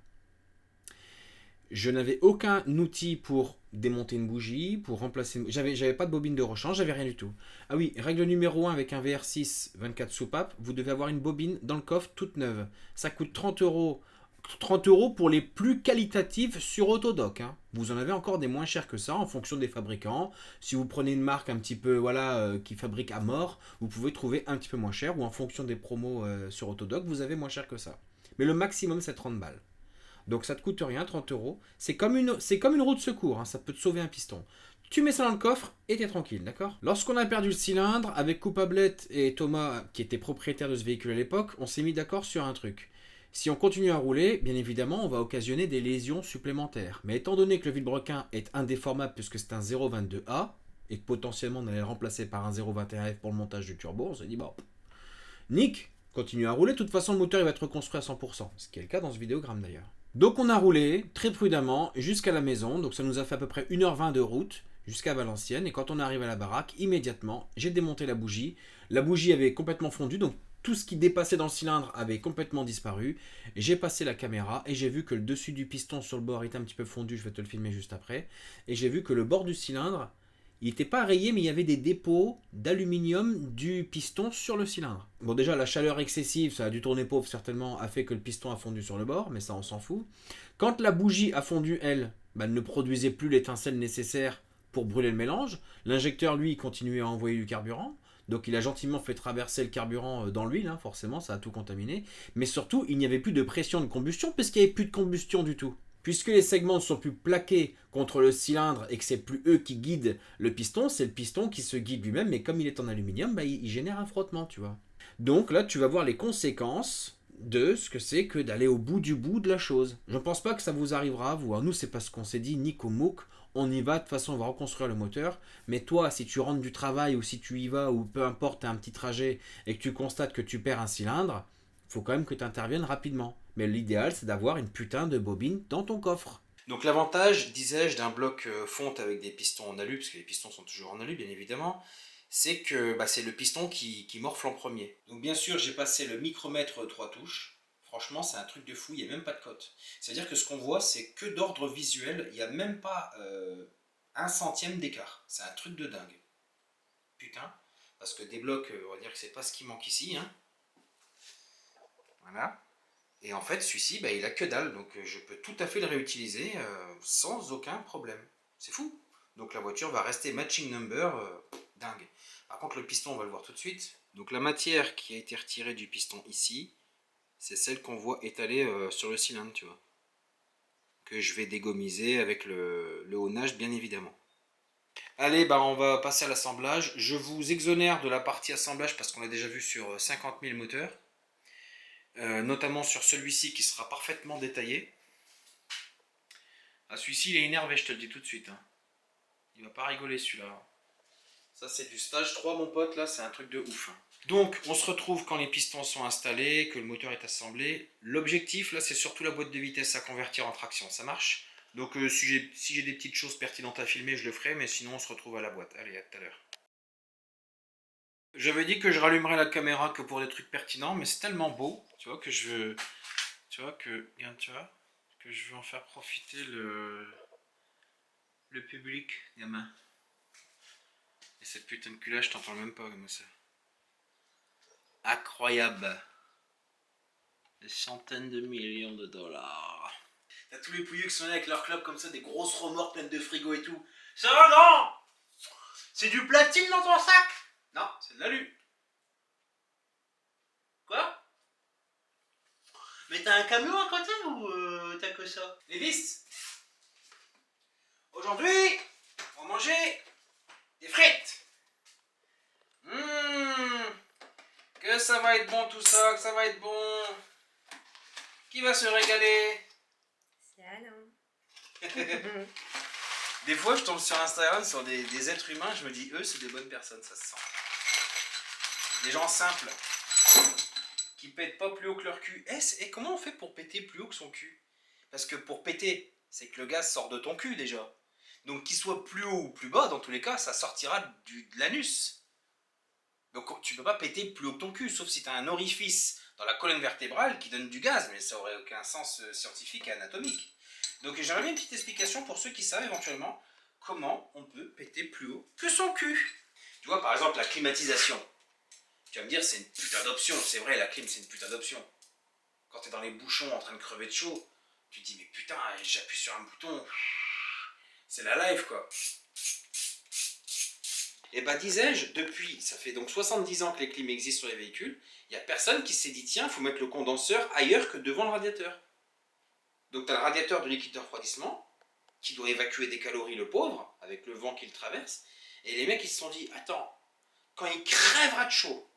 Je n'avais aucun outil pour démonter une bougie, pour remplacer une... J'avais pas de bobine de rechange, j'avais rien du tout. Ah oui, règle numéro 1 avec un VR6 24 soupapes, vous devez avoir une bobine dans le coffre toute neuve. Ça coûte 30 euros. 30 euros pour les plus qualitatives sur Autodoc. Hein. Vous en avez encore des moins chers que ça en fonction des fabricants. Si vous prenez une marque un petit peu qui fabrique à mort, vous pouvez trouver un petit peu moins cher ou en fonction des promos sur Autodoc, vous avez moins cher que ça. Mais le maximum c'est 30 balles. Donc ça te coûte rien, 30 euros. C'est comme une roue de secours, hein, ça peut te sauver un piston. Tu mets ça dans le coffre et t'es tranquille, d'accord? Lorsqu'on a perdu le cylindre, avec Coupablette et Thomas, qui étaient propriétaires de ce véhicule à l'époque, on s'est mis d'accord sur un truc. Si on continue à rouler, bien évidemment, on va occasionner des lésions supplémentaires. Mais étant donné que le vilebrequin est indéformable puisque c'est un 0,22A, et que potentiellement on allait le remplacer par un 0,21F pour le montage du turbo, on s'est dit, bon, Nick, continue à rouler, de toute façon le moteur il va être reconstruit à 100%, ce qui est le cas dans ce vidéogramme d'ailleurs. Donc on a roulé très prudemment jusqu'à la maison, donc ça nous a fait à peu près 1h20 de route jusqu'à Valenciennes, et quand on est arrivé à la baraque, immédiatement j'ai démonté la bougie. La bougie avait complètement fondu, donc tout ce qui dépassait dans le cylindre avait complètement disparu. J'ai passé la caméra et j'ai vu que le dessus du piston sur le bord était un petit peu fondu, je vais te le filmer juste après, et j'ai vu que le bord du cylindre, il n'était pas rayé, mais il y avait des dépôts d'aluminium du piston sur le cylindre. Bon, déjà, la chaleur excessive, ça a dû tourner pauvre certainement, a fait que le piston a fondu sur le bord, mais ça, on s'en fout. Quand la bougie a fondu, elle, elle ne produisait plus l'étincelle nécessaire pour brûler le mélange. L'injecteur, lui, continuait à envoyer du carburant. Donc il a gentiment fait traverser le carburant dans l'huile, hein, forcément, ça a tout contaminé. Mais surtout, il n'y avait plus de pression de combustion, puisqu'il n'y avait plus de combustion du tout. Puisque les segments ne sont plus plaqués contre le cylindre et que c'est plus eux qui guident le piston, c'est le piston qui se guide lui-même, mais comme il est en aluminium, il génère un frottement, tu vois. Donc là, tu vas voir les conséquences de ce que c'est que d'aller au bout de la chose. Je ne pense pas que ça vous arrivera, vous. Alors nous, c'est parce qu'on s'est dit, Nick au MOOC, on y va, de toute façon, on va reconstruire le moteur. Mais toi, si tu rentres du travail ou si tu y vas, ou peu importe, tu as un petit trajet et que tu constates que tu perds un cylindre, faut quand même que tu interviennes rapidement. Mais l'idéal, c'est d'avoir une putain de bobine dans ton coffre. Donc l'avantage, disais-je, d'un bloc fonte avec des pistons en alu, parce que les pistons sont toujours en alu, bien évidemment, c'est que c'est le piston qui morfle en premier. Donc bien sûr, j'ai passé le micromètre 3 touches. Franchement, c'est un truc de fou, il n'y a même pas de cote. C'est-à-dire que ce qu'on voit, c'est que d'ordre visuel, il n'y a même pas un centième d'écart. C'est un truc de dingue. Putain. Parce que des blocs, on va dire que c'est pas ce qui manque ici. Hein. Voilà. Et en fait, celui-ci, bah, il a que dalle. Donc je peux tout à fait le réutiliser sans aucun problème. C'est fou. Donc la voiture va rester matching number, dingue. Par contre, le piston, on va le voir tout de suite. Donc la matière qui a été retirée du piston ici, c'est celle qu'on voit étalée sur le cylindre, tu vois. Que je vais dégommiser avec le haunage, bien évidemment. Allez, bah on va passer à l'assemblage. Je vous exonère de la partie assemblage parce qu'on l'a déjà vu sur 50 000 moteurs. Notamment sur celui-ci qui sera parfaitement détaillé. Ah, celui-ci il est énervé, je te le dis tout de suite. Hein. Il va pas rigoler celui-là. Ça c'est du stage 3 mon pote, là c'est un truc de ouf. Hein. Donc on se retrouve quand les pistons sont installés, que le moteur est assemblé. L'objectif là c'est surtout la boîte de vitesse à convertir en traction, ça marche. Donc si j'ai des petites choses pertinentes à filmer je le ferai, mais sinon on se retrouve à la boîte. Allez, à tout à l'heure. J'avais dit que je rallumerais la caméra que pour des trucs pertinents, mais c'est tellement beau, tu vois, que je veux... Tu vois, que... Regarde, tu vois, que je veux en faire profiter le public, gamin. Et cette putain de culasse, je t'en parle même pas comme ça. Incroyable. Des centaines de millions de dollars. T'as tous les pouilleux qui sont là avec leur club comme ça, des grosses remorques pleines de frigo et tout. Ça va, non? C'est du platine dans ton sac? Non, c'est de l'alu. Quoi? Mais t'as un camion à côté ou t'as que ça? Les vis. Aujourd'hui, on va manger des frites. Que ça va être bon tout ça, que ça va être bon. Qui va se régaler? C'est Alain. Des fois, je tombe sur Instagram sur des êtres humains, je me dis, eux, c'est des bonnes personnes, ça se sent. Des gens simples, qui pètent pas plus haut que leur cul. Et comment on fait pour péter plus haut que son cul? Parce que pour péter, c'est que le gaz sort de ton cul déjà. Donc qu'il soit plus haut ou plus bas, dans tous les cas, ça sortira de l'anus. Donc tu peux pas péter plus haut que ton cul, sauf si tu as un orifice dans la colonne vertébrale qui donne du gaz, mais ça aurait aucun sens scientifique et anatomique. Donc j'aimerais bien une petite explication pour ceux qui savent éventuellement comment on peut péter plus haut que son cul. Tu vois, par exemple, la climatisation. Tu vas me dire, c'est une putain d'option. C'est vrai, la clim, c'est une putain d'option. Quand tu es dans les bouchons en train de crever de chaud, tu te dis, mais putain, j'appuie sur un bouton. C'est la life, quoi. Et bah, disais-je, depuis, ça fait donc 70 ans que les clims existent sur les véhicules, il n'y a personne qui s'est dit, tiens, il faut mettre le condenseur ailleurs que devant le radiateur. Donc tu as le radiateur de liquide de refroidissement, qui doit évacuer des calories, le pauvre, avec le vent qui le traverse, et les mecs ils se sont dit, attends, quand il crèvera de chaud,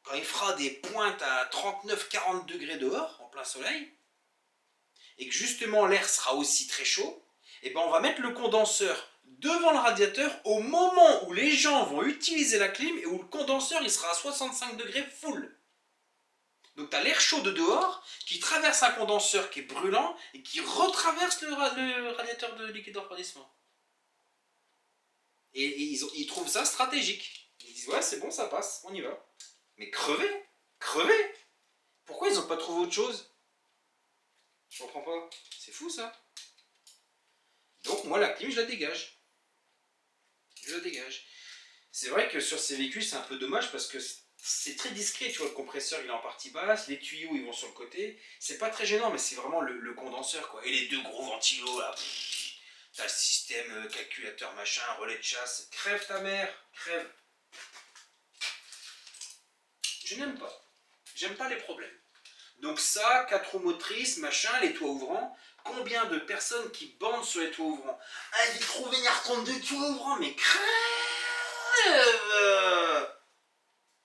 quand il fera des pointes à 39-40 degrés dehors, en plein soleil, et que justement l'air sera aussi très chaud, et ben on va mettre le condenseur devant le radiateur au moment où les gens vont utiliser la clim et où le condenseur il sera à 65 degrés full. Donc tu as l'air chaud de dehors qui traverse un condenseur qui est brûlant et qui retraverse le radiateur de liquide de refroidissement. Et ils trouvent ça stratégique. Ils disent ouais c'est bon ça passe, on y va. Mais crever. Pourquoi ils n'ont pas trouvé autre chose? Je comprends pas. C'est fou ça. Donc moi la clim je la dégage. C'est vrai que sur ces véhicules c'est un peu dommage parce que c'est très discret, tu vois, le compresseur il est en partie basse, les tuyaux ils vont sur le côté, c'est pas très gênant mais c'est vraiment le condenseur quoi, et les deux gros ventilos là, t'as le système calculateur machin, relais de chasse, crève ta mère, crève. Je n'aime pas, j'aime pas les problèmes. Donc ça, 4 roues motrices, machin, les toits ouvrants, combien de personnes qui bandent sur les toits ouvrants? Ah j'ai trouvé une R32 de toit ouvrant, mais crève.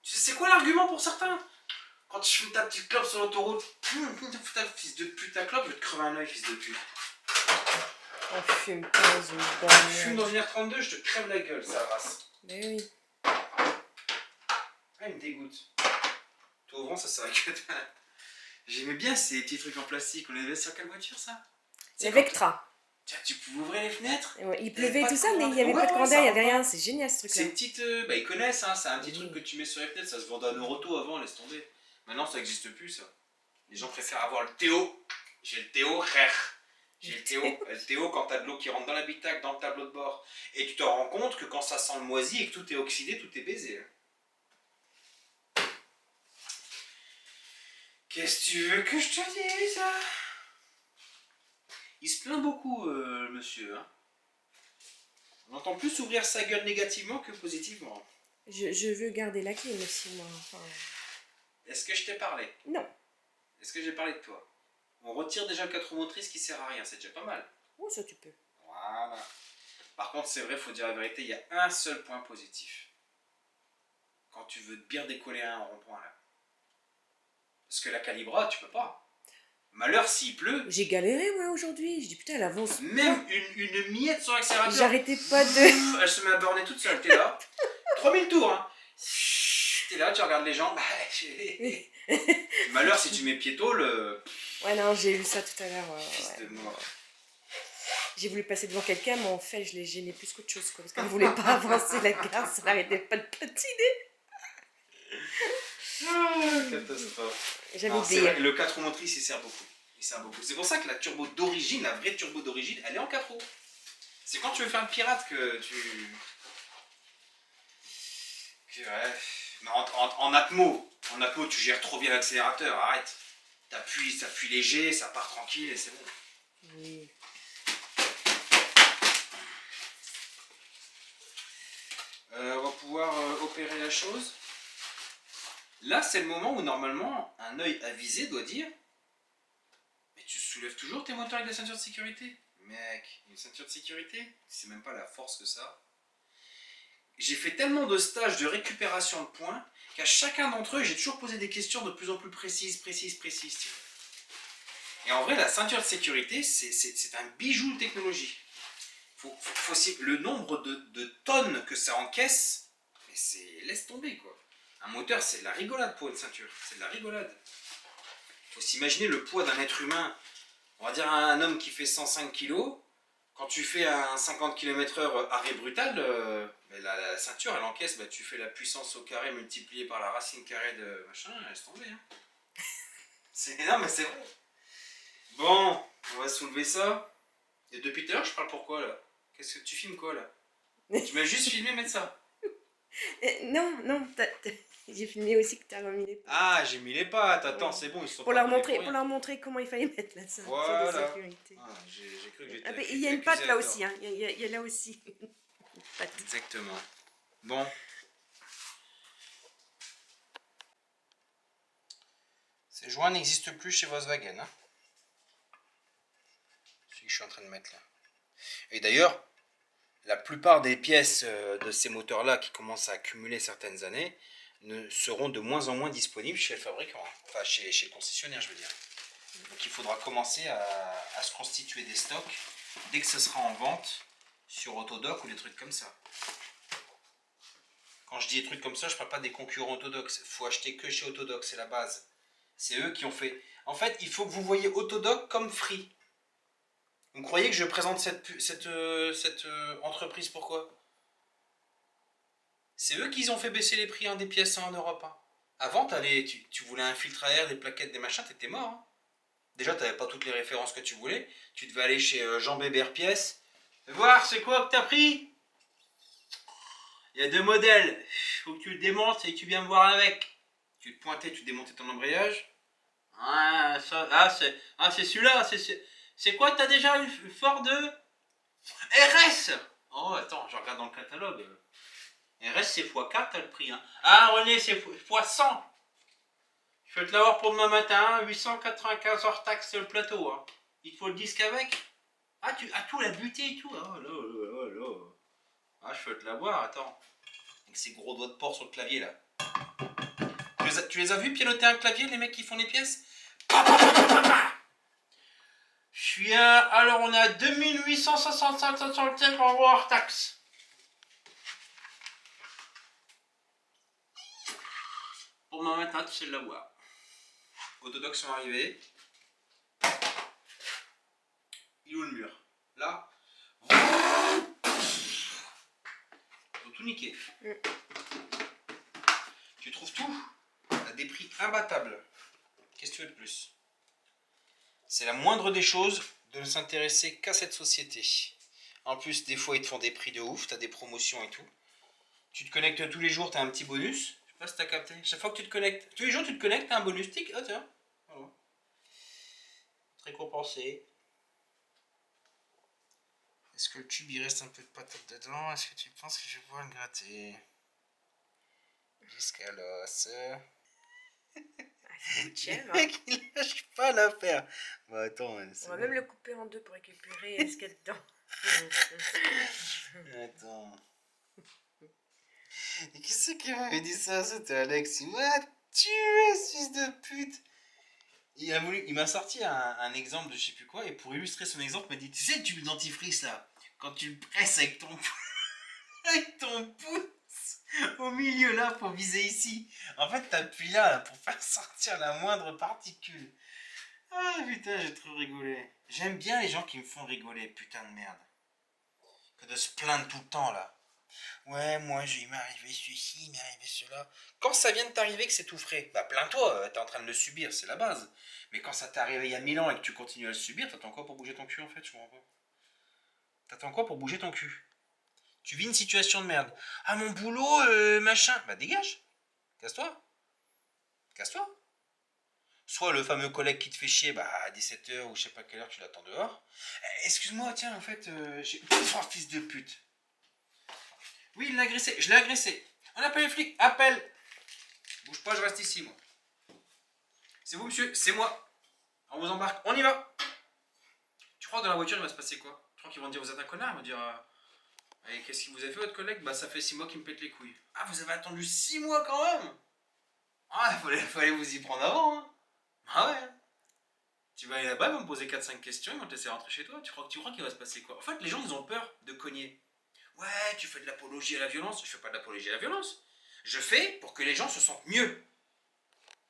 C'est quoi l'argument pour certains? Quand tu fumes ta petite clope sur l'autoroute, putain, fils de pute, ta clope, je vais te crever un oeil, fils de pute. On fume pas dans une bagnole. Tu fumes dans une R32, je te crève la gueule, ça race. Mais oui. Ah, il me dégoûte. Toi, ouvrant, ça serait que j'aimais bien ces petits trucs en plastique. On les avait sur quelle voiture, ça? C'est Vectra. Tiens, tu pouvais ouvrir les fenêtres. Il pleuvait tout ça, mais il n'y avait pas de courant d'air, il n'y avait rien. C'est génial ce truc-là. C'est une petite. Bah, ils connaissent, hein. C'est un petit truc que tu mets sur les fenêtres. Ça se vendait à Neuroto avant, laisse tomber. Maintenant, ça n'existe plus, ça. Les gens préfèrent avoir le Théo. J'ai le Théo, frère. J'ai le Théo. Le Théo, quand t'as de l'eau qui rentre dans l'habitacle, dans le tableau de bord. Et tu te rends compte que quand ça sent le moisi et que tout est oxydé, tout est baisé. Qu'est-ce que tu veux que je te dise? Il se plaint beaucoup, le monsieur. Hein. On entend plus ouvrir sa gueule négativement que positivement. Je veux garder la clé, monsieur, moi. Enfin, Est-ce que je t'ai parlé? non. Est-ce que j'ai parlé de toi? On retire déjà le 4 roues motrices qui sert à rien, c'est déjà pas mal. Oh, ça tu peux. Voilà. Par contre, c'est vrai, faut dire la vérité, il y a un seul point positif. Quand tu veux bien décoller un rond-point là. Parce que la Calibra, tu peux pas. Malheur s'il pleut. J'ai galéré, moi, aujourd'hui. Je dis, putain, elle avance. Même une miette sur l'accélérateur. J'arrêtais pas de... Elle se met à borner toute seule, t'es là. 3000 tours, hein. T'es là, tu regardes les gens. Malheur si tu mets piétôt, le... Ouais, non, j'ai eu ça tout à l'heure. Fils de mort. J'ai voulu passer devant quelqu'un, mais en fait, je l'ai gêné plus qu'autre chose, quoi. Parce qu'elle ne voulait pas avancer la gare, ça n'arrêtait pas de patiner. Catastrophe. J'avais Alors, c'est oublié. vrai que le 4 roues motrices, il sert beaucoup. Il sert beaucoup. C'est pour ça que la turbo d'origine, la vraie turbo d'origine, elle est en 4 roues. C'est quand tu veux faire le pirate que tu... Ouais. Mais en atmo, tu gères trop bien l'accélérateur, arrête. T'appuies léger, ça part tranquille et c'est bon. Oui. On va pouvoir opérer la chose. Là, c'est le moment où normalement, un œil avisé doit dire: mais tu soulèves toujours tes moteurs avec la ceinture de sécurité? Mec, une ceinture de sécurité, c'est même pas la force que ça. J'ai fait tellement de stages de récupération de points qu'à chacun d'entre eux, j'ai toujours posé des questions de plus en plus précises. Et en vrai, la ceinture de sécurité, c'est un bijou de technologie. Le nombre de tonnes que ça encaisse, mais c'est laisse tomber quoi. Un moteur, c'est de la rigolade pour une ceinture, c'est de la rigolade. Faut s'imaginer le poids d'un être humain. On va dire un homme qui fait 105 kg, quand tu fais un 50 km/h arrêt brutal, la ceinture elle encaisse, tu fais la puissance au carré multipliée par la racine carrée de machin, laisse tomber. Hein. Non mais c'est vrai. Bon, on va soulever ça. Et depuis tout à l'heure, je parle pourquoi là? Qu'est-ce que tu filmes quoi là? Tu m'as juste filmé mettre ça. Non, j'ai filmé aussi que tu as remis les pattes. Ah, j'ai mis les pattes, attends, c'est bon, ils sont pour pas leur montrer comment il fallait mettre la ceinture voilà. de sécurité. Ah, j'ai cru que j'étais... Il y a une patte là aussi, hein. Il y a là aussi une patte. Exactement. Bon. Ces joints n'existent plus chez Volkswagen. Hein. Celui que je suis en train de mettre là. Et d'ailleurs, la plupart des pièces de ces moteurs-là qui commencent à accumuler certaines années ne seront de moins en moins disponibles chez le fabricant. Hein. Enfin, chez le concessionnaire, je veux dire. Donc il faudra commencer à se constituer des stocks dès que ce sera en vente sur Autodoc ou des trucs comme ça. Quand je dis des trucs comme ça, je ne parle pas des concurrents Autodoc. Il faut acheter que chez Autodoc, c'est la base. C'est eux qui ont fait... En fait, il faut que vous voyez Autodoc comme Free. Vous croyez que je présente cette entreprise pourquoi? C'est eux qui ont fait baisser les prix des pièces en Europe. Hein. Avant, tu voulais un filtre à air, des plaquettes, des machins, t'étais mort. Hein. Déjà, tu n'avais pas toutes les références que tu voulais. Tu devais aller chez Jean Bébert Pièces. Voir, c'est quoi que tu as pris? Il y a 2 modèles. Il faut que tu le démontes et que tu viens me voir avec. Tu te pointais, tu démontais ton embrayage. C'est celui-là. C'est quoi, t'as déjà une Ford RS? Oh, attends, je regarde dans le catalogue. RS, c'est x4, t'as le prix. Hein. Ah, René, c'est x100. Je vais te l'avoir pour demain matin, 895 hors taxe le plateau. Hein. Il te faut le disque avec? Ah, tout, la butée et tout. Oh là. Ah, je peux te l'avoir, attends. Avec ces gros doigts de porc sur le clavier là. Tu les as vus piloter un clavier, les mecs qui font les pièces? Je suis à... Alors, on est à 2865 en gros hors taxe. Pour demain matin, tu sais le l'avoir. Autodoc sont arrivés. Il est où le mur? Là. Ils ont tout niqué. Tu trouves tout à des prix imbattables. Qu'est-ce que tu veux de plus? C'est la moindre des choses de ne s'intéresser qu'à cette société. En plus, des fois, ils te font des prix de ouf, tu as des promotions et tout. Tu te connectes tous les jours, tu as un petit bonus. Je sais pas si tu as capté. Chaque fois que tu te connectes, tous les jours, tu te connectes, tu as un bonus. Tic, oh tiens. récompensé. Est-ce que le tube il reste un peu de patate dedans? Est-ce que tu penses que je vais pouvoir le gratter? Jusqu'à l'os. Tiens, Le mec il lâche pas l'affaire. Bon attends, on va même le couper en deux pour récupérer ce qu'il y a dedans. Attends. Et qui c'est qui m'avait dit ça? C'était Alex. Il m'a tué, ce fils de pute. Il m'a sorti un exemple de je sais plus quoi, et pour illustrer son exemple, il m'a dit, tu sais le tube dentifrice là, quand tu le presses avec ton, avec ton pouce au milieu là pour viser ici, en fait t'appuies là pour faire sortir la moindre particule. Ah putain, j'ai trop rigolé. J'aime bien les gens qui me font rigoler, putain de merde. Que de se plaindre tout le temps là. Ouais, moi, il m'est arrivé ceci, il m'est arrivé cela. Quand ça vient de t'arriver que c'est tout frais, bah plains-toi, t'es en train de le subir, c'est la base. Mais quand ça t'est arrivé il y a 1000 ans et que tu continues à le subir, t'attends quoi pour bouger ton cul en fait? Je comprends pas. T'attends quoi pour bouger ton cul? Tu vis une situation de merde. Ah, mon boulot, machin. Bah dégage. Casse-toi. Casse-toi. Soit le fameux collègue qui te fait chier, bah à 17h ou je sais pas quelle heure tu l'attends dehors. Excuse-moi, tiens, en fait, j'ai... Oh, fils de pute. Oui, il l'a agressé. Je l'ai agressé. On appelle les flics. Appelle. Bouge pas, je reste ici, moi. C'est vous, monsieur? C'est moi. On vous embarque. On y va. Tu crois que dans la voiture, il va se passer quoi? Tu crois qu'ils vont dire, vous êtes un connard? Ils vont dire, qu'est-ce qu'il vous a fait, votre collègue? Bah, ça fait 6 mois qu'il me pète les couilles. Ah, vous avez attendu 6 mois quand même? Ah, fallait vous y prendre avant, hein. Ah ouais. Tu vas aller là-bas, ils vont me poser 4-5 questions, ils vont te laisser rentrer chez toi. Tu crois qu'il va se passer quoi? En fait, les gens, ils ont peur de cogner. Ouais, tu fais de l'apologie à la violence. Je fais pas de l'apologie à la violence. Je fais pour que les gens se sentent mieux.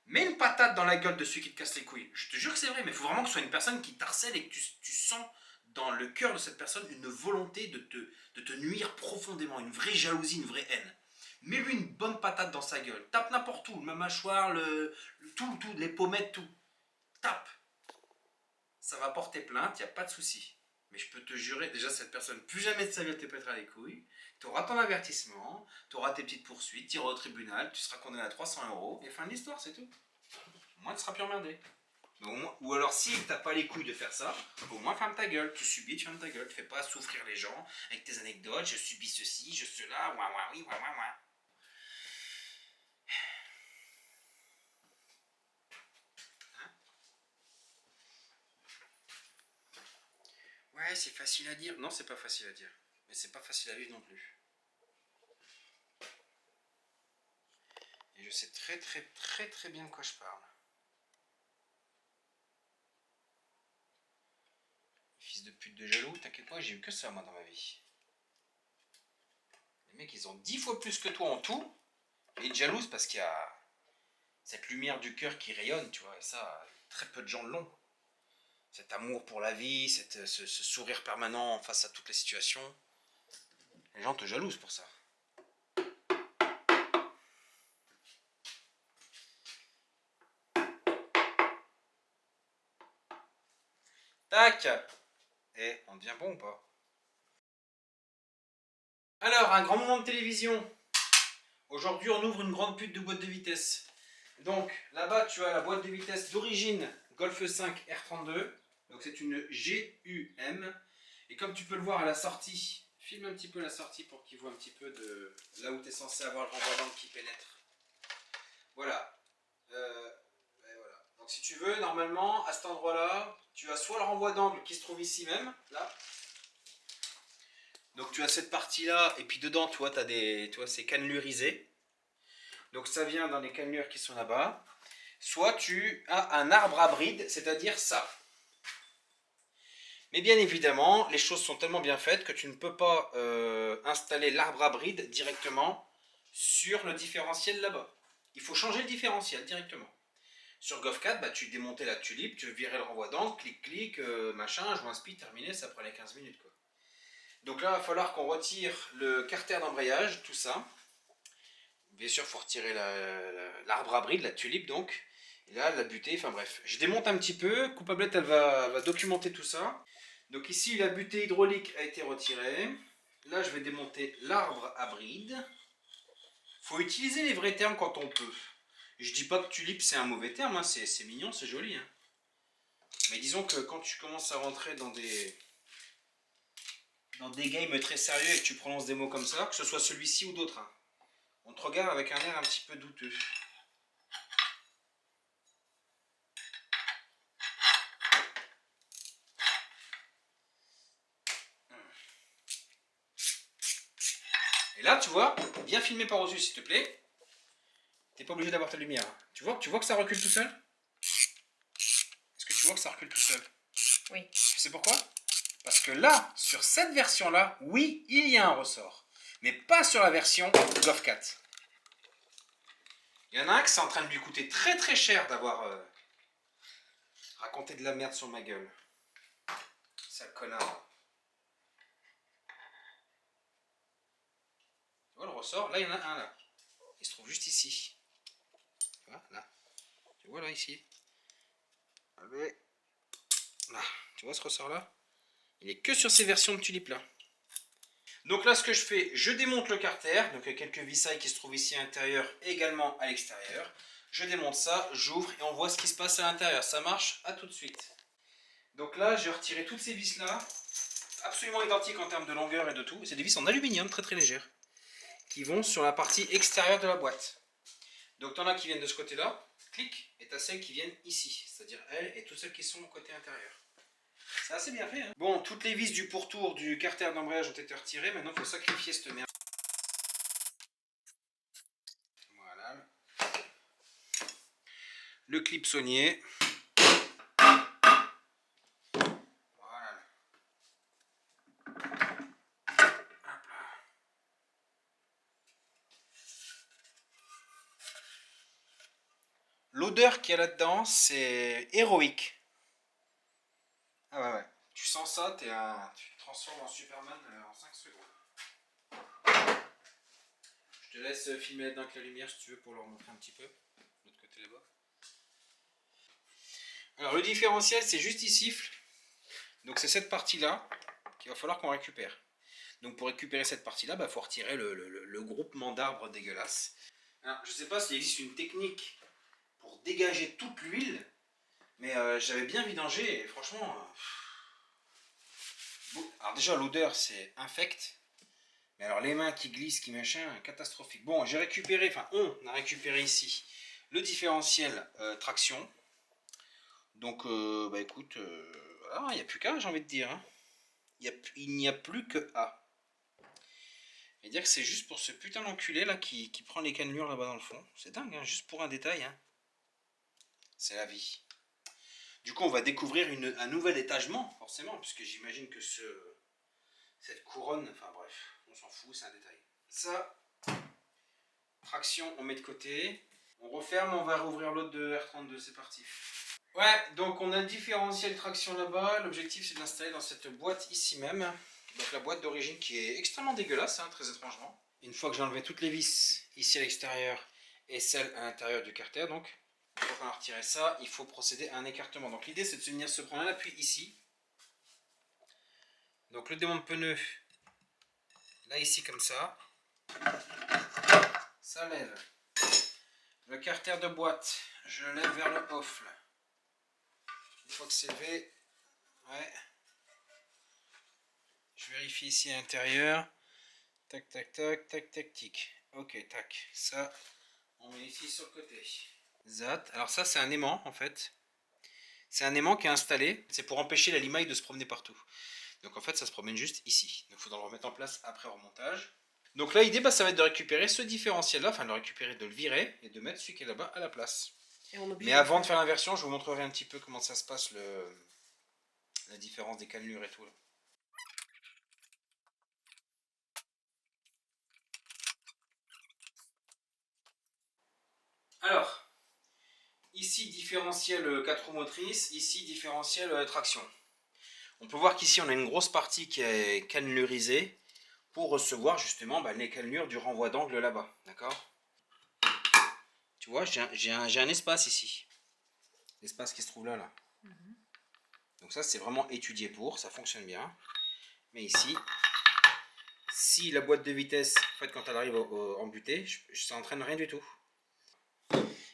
Mets une patate dans la gueule de celui qui te casse les couilles. Je te jure que c'est vrai, mais il faut vraiment que ce soit une personne qui t'harcèle et que tu sens dans le cœur de cette personne une volonté de te nuire profondément, une vraie jalousie, une vraie haine. Mets-lui une bonne patate dans sa gueule. Tape n'importe où, le mâchoire, tout, les pommettes, tout. Tape. Ça va porter plainte, il n'y a pas de souci. Mais je peux te jurer, déjà cette personne, plus jamais de sa vie elle te pètera les couilles. Tu auras ton avertissement, tu auras tes petites poursuites, tu iras au tribunal, tu seras condamné à 300 € et fin de l'histoire, c'est tout. Au moins tu seras plus emmerdé. Ou alors si t'as pas les couilles de faire ça, au moins ferme ta gueule. Tu subis, tu fermes ta gueule. Tu fais pas souffrir les gens avec tes anecdotes, je subis ceci, je cela, ouah ouah oui, ouah ouah ouah. Ouais, c'est facile à dire. Non, c'est pas facile à dire. Mais c'est pas facile à vivre non plus. Et je sais très très très très bien de quoi je parle. Fils de pute de jaloux, t'inquiète pas, j'ai eu que ça moi dans ma vie. Les mecs, ils ont 10 fois plus que toi en tout. Et ils te jalousent parce qu'il y a cette lumière du cœur qui rayonne, tu vois. Et ça, très peu de gens l'ont. Cet amour pour la vie, ce sourire permanent face à toutes les situations. Les gens te jalousent pour ça. Tac! On devient bon ou pas? Alors, un grand moment de télévision. Aujourd'hui, on ouvre une grande pute de boîte de vitesse. Donc, là-bas, tu as la boîte de vitesse d'origine Golf 5 R32. Donc, c'est une GUM. Et comme tu peux le voir à la sortie, filme un petit peu la sortie pour qu'il voit un petit peu de là où tu es censé avoir le renvoi d'angle qui pénètre. Voilà. Voilà. Donc, si tu veux, normalement, à cet endroit-là, tu as soit le renvoi d'angle qui se trouve ici même, là. Donc, tu as cette partie-là, et puis dedans, tu vois, c'est cannelurisé. Donc, ça vient dans les cannelures qui sont là-bas. Soit tu as un arbre à bride, c'est-à-dire ça. Mais bien évidemment, les choses sont tellement bien faites que tu ne peux pas installer l'arbre à bride directement sur le différentiel là-bas. Il faut changer le différentiel directement. Sur Golf 4, bah, tu démontais la tulipe, tu virais le renvoi d'angle, clic, machin, joint speed, terminé, ça prenait 15 minutes. Quoi. Donc là, il va falloir qu'on retire le carter d'embrayage, tout ça. Bien sûr, il faut retirer l'arbre à bride, la tulipe donc. Et là, la butée, enfin bref. Je démonte un petit peu, Coupablette, elle va documenter tout ça. Donc ici, la butée hydraulique a été retirée. Là, je vais démonter l'arbre à bride. Faut utiliser les vrais termes quand on peut. Je dis pas que tulipe c'est un mauvais terme, hein. C'est mignon, c'est joli. Hein. Mais disons que quand tu commences à rentrer dans des games très sérieux et que tu prononces des mots comme ça, que ce soit celui-ci ou d'autres, hein, on te regarde avec un air un petit peu douteux. Et là, tu vois, bien filmé par-dessus, s'il te plaît. T'es pas obligé d'avoir ta lumière. Tu vois que ça recule tout seul? Est-ce que tu vois que ça recule tout seul? Oui. Tu sais pourquoi? Parce que là, sur cette version-là, oui, il y a un ressort. Mais pas sur la version GovCat. Il y en a un que c'est en train de lui coûter très très cher d'avoir raconté de la merde sur ma gueule. Sale connard. Tu vois le ressort? Là, il y en a un là. Il se trouve juste ici. Tu vois, là. Tu vois là, ici. Allez. Là. Tu vois ce ressort-là? Il est que sur ces versions de tulipes là. Donc là, ce que je fais, je démonte le carter. Donc il y a quelques vissailles qui se trouvent ici à l'intérieur, également à l'extérieur. Je démonte ça, j'ouvre et on voit ce qui se passe à l'intérieur. Ça marche, à tout de suite. Donc là, j'ai retiré toutes ces vis là, absolument identiques en termes de longueur et de tout. C'est des vis en aluminium, très très légères, qui vont sur la partie extérieure de la boîte. Donc t'en as qui viennent de ce côté-là, clic, et t'as celles qui viennent ici, c'est-à-dire elles et toutes celles qui sont au côté intérieur. C'est assez bien fait, hein. Bon, toutes les vis du pourtour du carter d'embrayage ont été retirées. Maintenant, il faut sacrifier cette merde. Voilà. Le clip saunier. Voilà. L'odeur qu'il y a là-dedans, c'est héroïque. Ah ouais, ouais. Tu sens ça, tu te transformes en Superman en 5 secondes. Je te laisse filmer là-dedans avec la lumière si tu veux pour leur montrer un petit peu. De l'autre côté là-bas. Alors le différentiel, c'est juste ici. Donc c'est cette partie-là qu'il va falloir qu'on récupère. Donc pour récupérer cette partie-là, il faut retirer le groupement d'arbres dégueulasse. Alors, je ne sais pas s'il existe une technique pour dégager toute l'huile, mais j'avais bien vidangé et franchement... bon, alors déjà l'odeur c'est infect, mais alors les mains qui glissent, qui machin, catastrophique. Bon, j'ai récupéré, enfin on a récupéré ici le différentiel traction. Donc bah écoute, voilà, il n'y a plus qu'à, j'ai envie de dire. Hein. Il n'y a plus que A. Et dire que c'est juste pour ce putain d'enculé là qui prend les cannelures là-bas dans le fond. C'est dingue, hein, juste pour un détail. Hein. C'est la vie. Du coup, on va découvrir un nouvel étagement, forcément, puisque j'imagine que cette couronne, enfin bref, on s'en fout, c'est un détail. Ça, traction, on met de côté. On referme, on va rouvrir l'autre de R32, c'est parti. Ouais, donc on a le différentiel traction là-bas. L'objectif, c'est de l'installer dans cette boîte ici même. Donc la boîte d'origine qui est extrêmement dégueulasse, hein, très étrangement. Une fois que j'ai enlevé toutes les vis ici à l'extérieur et celles à l'intérieur du carter, donc une fois qu'on a retiré ça, il faut procéder à un écartement. Donc l'idée c'est de venir se prendre un appui ici. Donc le démonte pneu, là ici comme ça. Ça lève. Le carter de boîte, je le lève vers le off. Là. Une fois que c'est levé, ouais. Je vérifie ici à l'intérieur. Tac, tac, tac, tac, tac, tic. Ok, tac. Ça, on met ici sur le côté. Zat. Alors ça, c'est un aimant, en fait. C'est un aimant qui est installé. C'est pour empêcher la limaille de se promener partout. Donc en fait, ça se promène juste ici. Donc il faudra le remettre en place après remontage. Donc là, l'idée, ça va être de récupérer ce différentiel-là. Enfin, de le récupérer, de le virer et de mettre celui qui est là-bas à la place. Mais avant de faire l'inversion, je vous montrerai un petit peu comment ça se passe, la différence des cannelures et tout. Là. Alors, ici différentiel 4 roues motrices, ici différentiel traction. On peut voir qu'ici on a une grosse partie qui est cannelurisée pour recevoir justement les cannelures du renvoi d'angle là-bas. D'accord? Tu vois, j'ai un espace ici. L'espace qui se trouve là. Là. Donc ça c'est vraiment étudié pour, ça fonctionne bien. Mais ici, si la boîte de vitesse, en fait quand elle arrive en butée, ça n'entraîne rien du tout.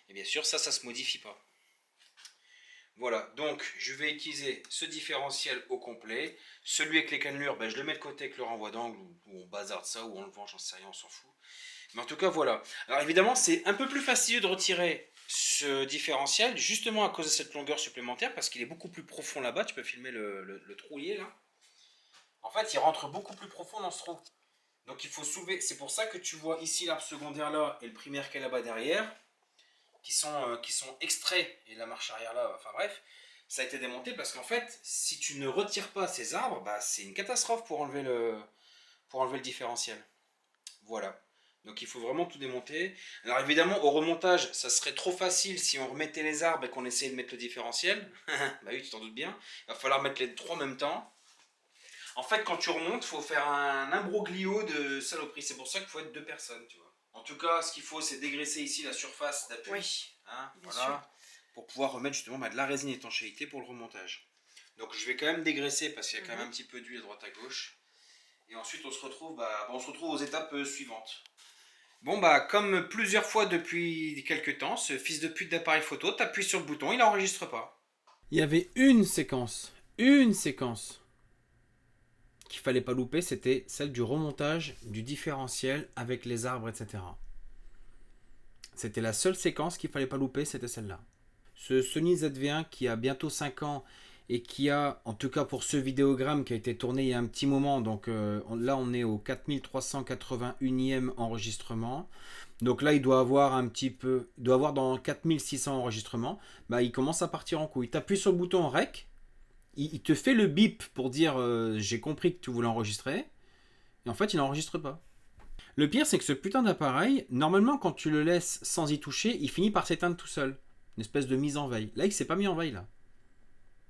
Et bien sûr ça se modifie pas. Voilà, donc je vais utiliser ce différentiel au complet. Celui avec les cannelures, ben, je le mets de côté avec le renvoi d'angle, ou on bazarde ça, ou on le vend, j'en sais rien, on s'en fout. Mais en tout cas, voilà. Alors évidemment, c'est un peu plus facile de retirer ce différentiel, justement à cause de cette longueur supplémentaire, parce qu'il est beaucoup plus profond là-bas. Tu peux filmer le trou, là. En fait, il rentre beaucoup plus profond dans ce trou. Donc il faut soulever. C'est pour ça que tu vois ici l'arbre secondaire là et le primaire qui est là-bas derrière, qui sont extraits, et la marche arrière là, enfin bref, ça a été démonté parce qu'en fait, si tu ne retires pas ces arbres, bah, c'est une catastrophe pour enlever le différentiel. Voilà. Donc il faut vraiment tout démonter. Alors évidemment, au remontage, ça serait trop facile si on remettait les arbres et qu'on essayait de mettre le différentiel. Bah oui, tu t'en doutes bien. Il va falloir mettre les trois en même temps. En fait, quand tu remontes, il faut faire un imbroglio de saloperie. C'est pour ça qu'il faut être deux personnes, tu vois. En tout cas, ce qu'il faut, c'est dégraisser ici la surface d'appui. Oui, hein, bien voilà, sûr. pour pouvoir remettre justement de la résine étanchéité pour le remontage. Donc je vais quand même dégraisser parce qu'il y a quand même un petit peu d'huile à droite à gauche. Et ensuite, on se retrouve, on se retrouve aux étapes suivantes. Bon, bah, comme plusieurs fois depuis quelques temps, ce fils de pute d'appareil photo, t'appuies sur le bouton, il n'enregistre pas. Il y avait une séquence qu'il fallait pas louper, c'était celle du remontage du différentiel avec les arbres, etc. C'était la seule séquence qu'il fallait pas louper, c'était celle-là. Ce Sony ZV1 qui a bientôt 5 ans et qui a, en tout cas pour ce vidéogramme qui a été tourné il y a un petit moment, donc là on est au 4381e enregistrement. Donc là il doit avoir un petit peu, il doit avoir dans 4600 enregistrements. Bah, il commence à partir en couille. Tu appuies sur le bouton REC, il te fait le bip pour dire j'ai compris que tu voulais enregistrer, et en fait il n'enregistre pas. Le pire, c'est que ce putain d'appareil, normalement, quand tu le laisses sans y toucher, il finit par s'éteindre tout seul. Une espèce de mise en veille. Là, il s'est pas mis en veille, là.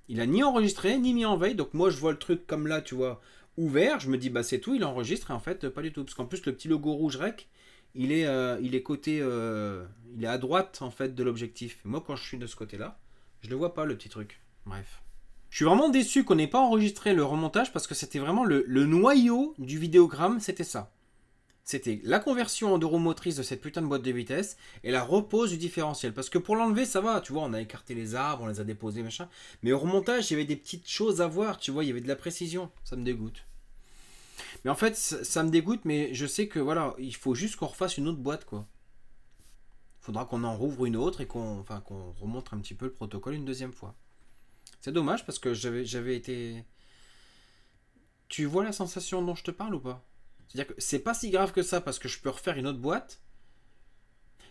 Il a ni enregistré, ni mis en veille. Donc, moi, je vois le truc comme là, tu vois, ouvert. Je me dis, bah, c'est tout, il enregistre. Et en fait, pas du tout. Parce qu'en plus, le petit logo rouge REC, il est côté. Il est à droite, en fait, de l'objectif. Moi, quand je suis de ce côté-là, je le vois pas, le petit truc. Bref. Je suis vraiment déçu qu'on n'ait pas enregistré le remontage parce que c'était vraiment le noyau du vidéogramme, c'était ça. C'était la conversion en euromotrice de cette putain de boîte de vitesse et la repose du différentiel. Parce que pour l'enlever, ça va, tu vois, on a écarté les arbres, on les a déposés, machin. Mais au remontage, il y avait des petites choses à voir, tu vois, il y avait de la précision. Ça me dégoûte. Mais en fait, ça me dégoûte, mais je sais que voilà, il faut juste qu'on refasse une autre boîte, quoi. Il faudra qu'on en rouvre une autre et qu'on remonte un petit peu le protocole une deuxième fois. C'est dommage parce que j'avais été. Tu vois la sensation dont je te parle ou pas? C'est-à-dire que c'est pas si grave que ça parce que je peux refaire une autre boîte.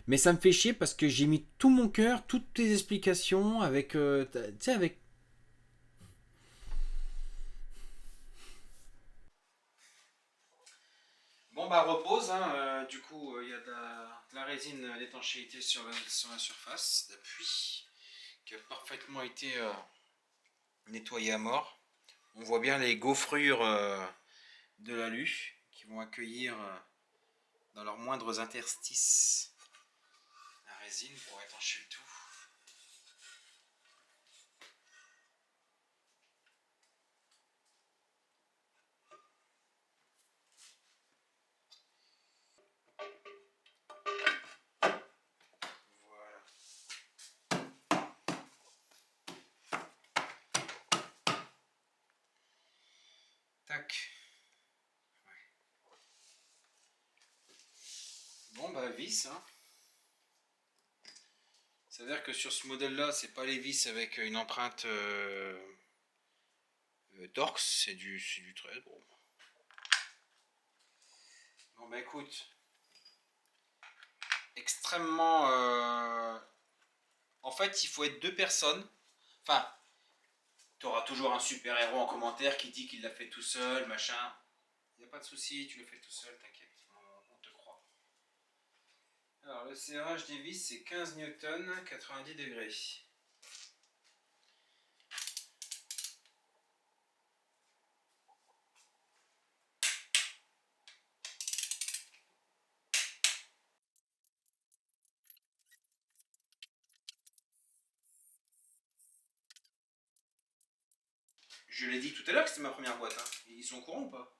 Mais ça me fait chier parce que j'ai mis tout mon cœur, toutes tes explications avec. Tu sais, avec. Bon, bah, repose. Hein, du coup, il y a de la résine d'étanchéité sur la surface d'appui qui a parfaitement été nettoyée à mort. On voit bien les gaufrures de l'alu qui vont accueillir dans leurs moindres interstices la résine pour étancher le tout. Voilà. Tac. Bon, bah, vis. Hein. C'est-à-dire que sur ce modèle-là, c'est pas les vis avec une empreinte Torx, c'est du 13. Bon. Bon, bah écoute, extrêmement. En fait, il faut être deux personnes. Enfin, tu auras toujours un super héros en commentaire qui dit qu'il l'a fait tout seul, machin. Il n'y a pas de souci, tu le fais tout seul, t'inquiète, on te croit. Alors, le serrage des vis, c'est 15 newtons, 90 degrés. Je l'ai dit tout à l'heure que c'était ma première boîte. Hein. Ils sont au courant ou pas?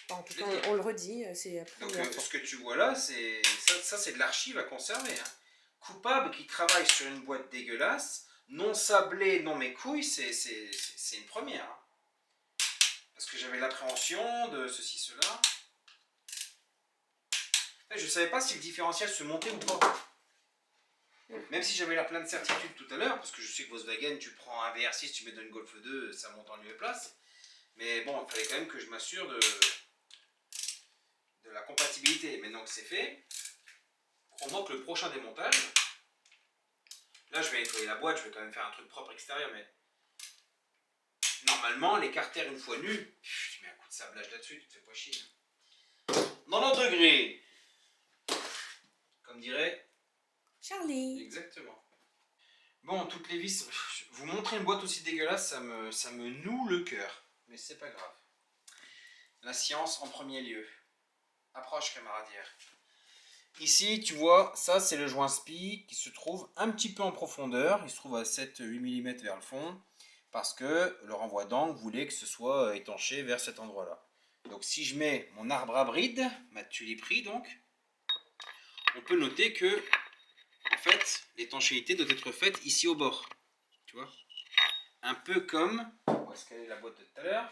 En tout cas, on le redit, c'est la première Donc fois. ce que tu vois là, ça c'est de l'archive à conserver. Hein. Coupable qui travaille sur une boîte dégueulasse non sablé, non mes couilles, c'est une première. Hein. Parce que j'avais l'appréhension de ceci, cela. Je ne savais pas si le différentiel se montait ou pas. Même si j'avais l'air plein de certitude tout à l'heure, parce que je sais que Volkswagen, tu prends un VR6, tu mets dans une Golf 2, ça monte en lieu et place. Mais bon, il fallait quand même que je m'assure de la compatibilité. Maintenant que c'est fait, crois-moi que le prochain démontage, là je vais nettoyer la boîte, je vais quand même faire un truc propre extérieur, mais normalement, les carters une fois nus, tu mets un coup de sablage là-dessus, tu te fais pas chier. 90 degrés, comme dirait Charlie. Exactement. Bon, toutes les vis, vous montrer une boîte aussi dégueulasse, ça me noue le cœur. Mais c'est pas grave. La science en premier lieu. Approche camaradière. Ici, tu vois, ça c'est le joint SPI qui se trouve un petit peu en profondeur. Il se trouve à 7-8 mm vers le fond. Parce que le renvoi d'angle voulait que ce soit étanché vers cet endroit-là. Donc si je mets mon arbre à bride, ma tuliperie donc, on peut noter que en fait, l'étanchéité doit être faite ici au bord. Tu vois? Un peu comme... Où est-ce qu'elle est la boîte de tout à l'heure?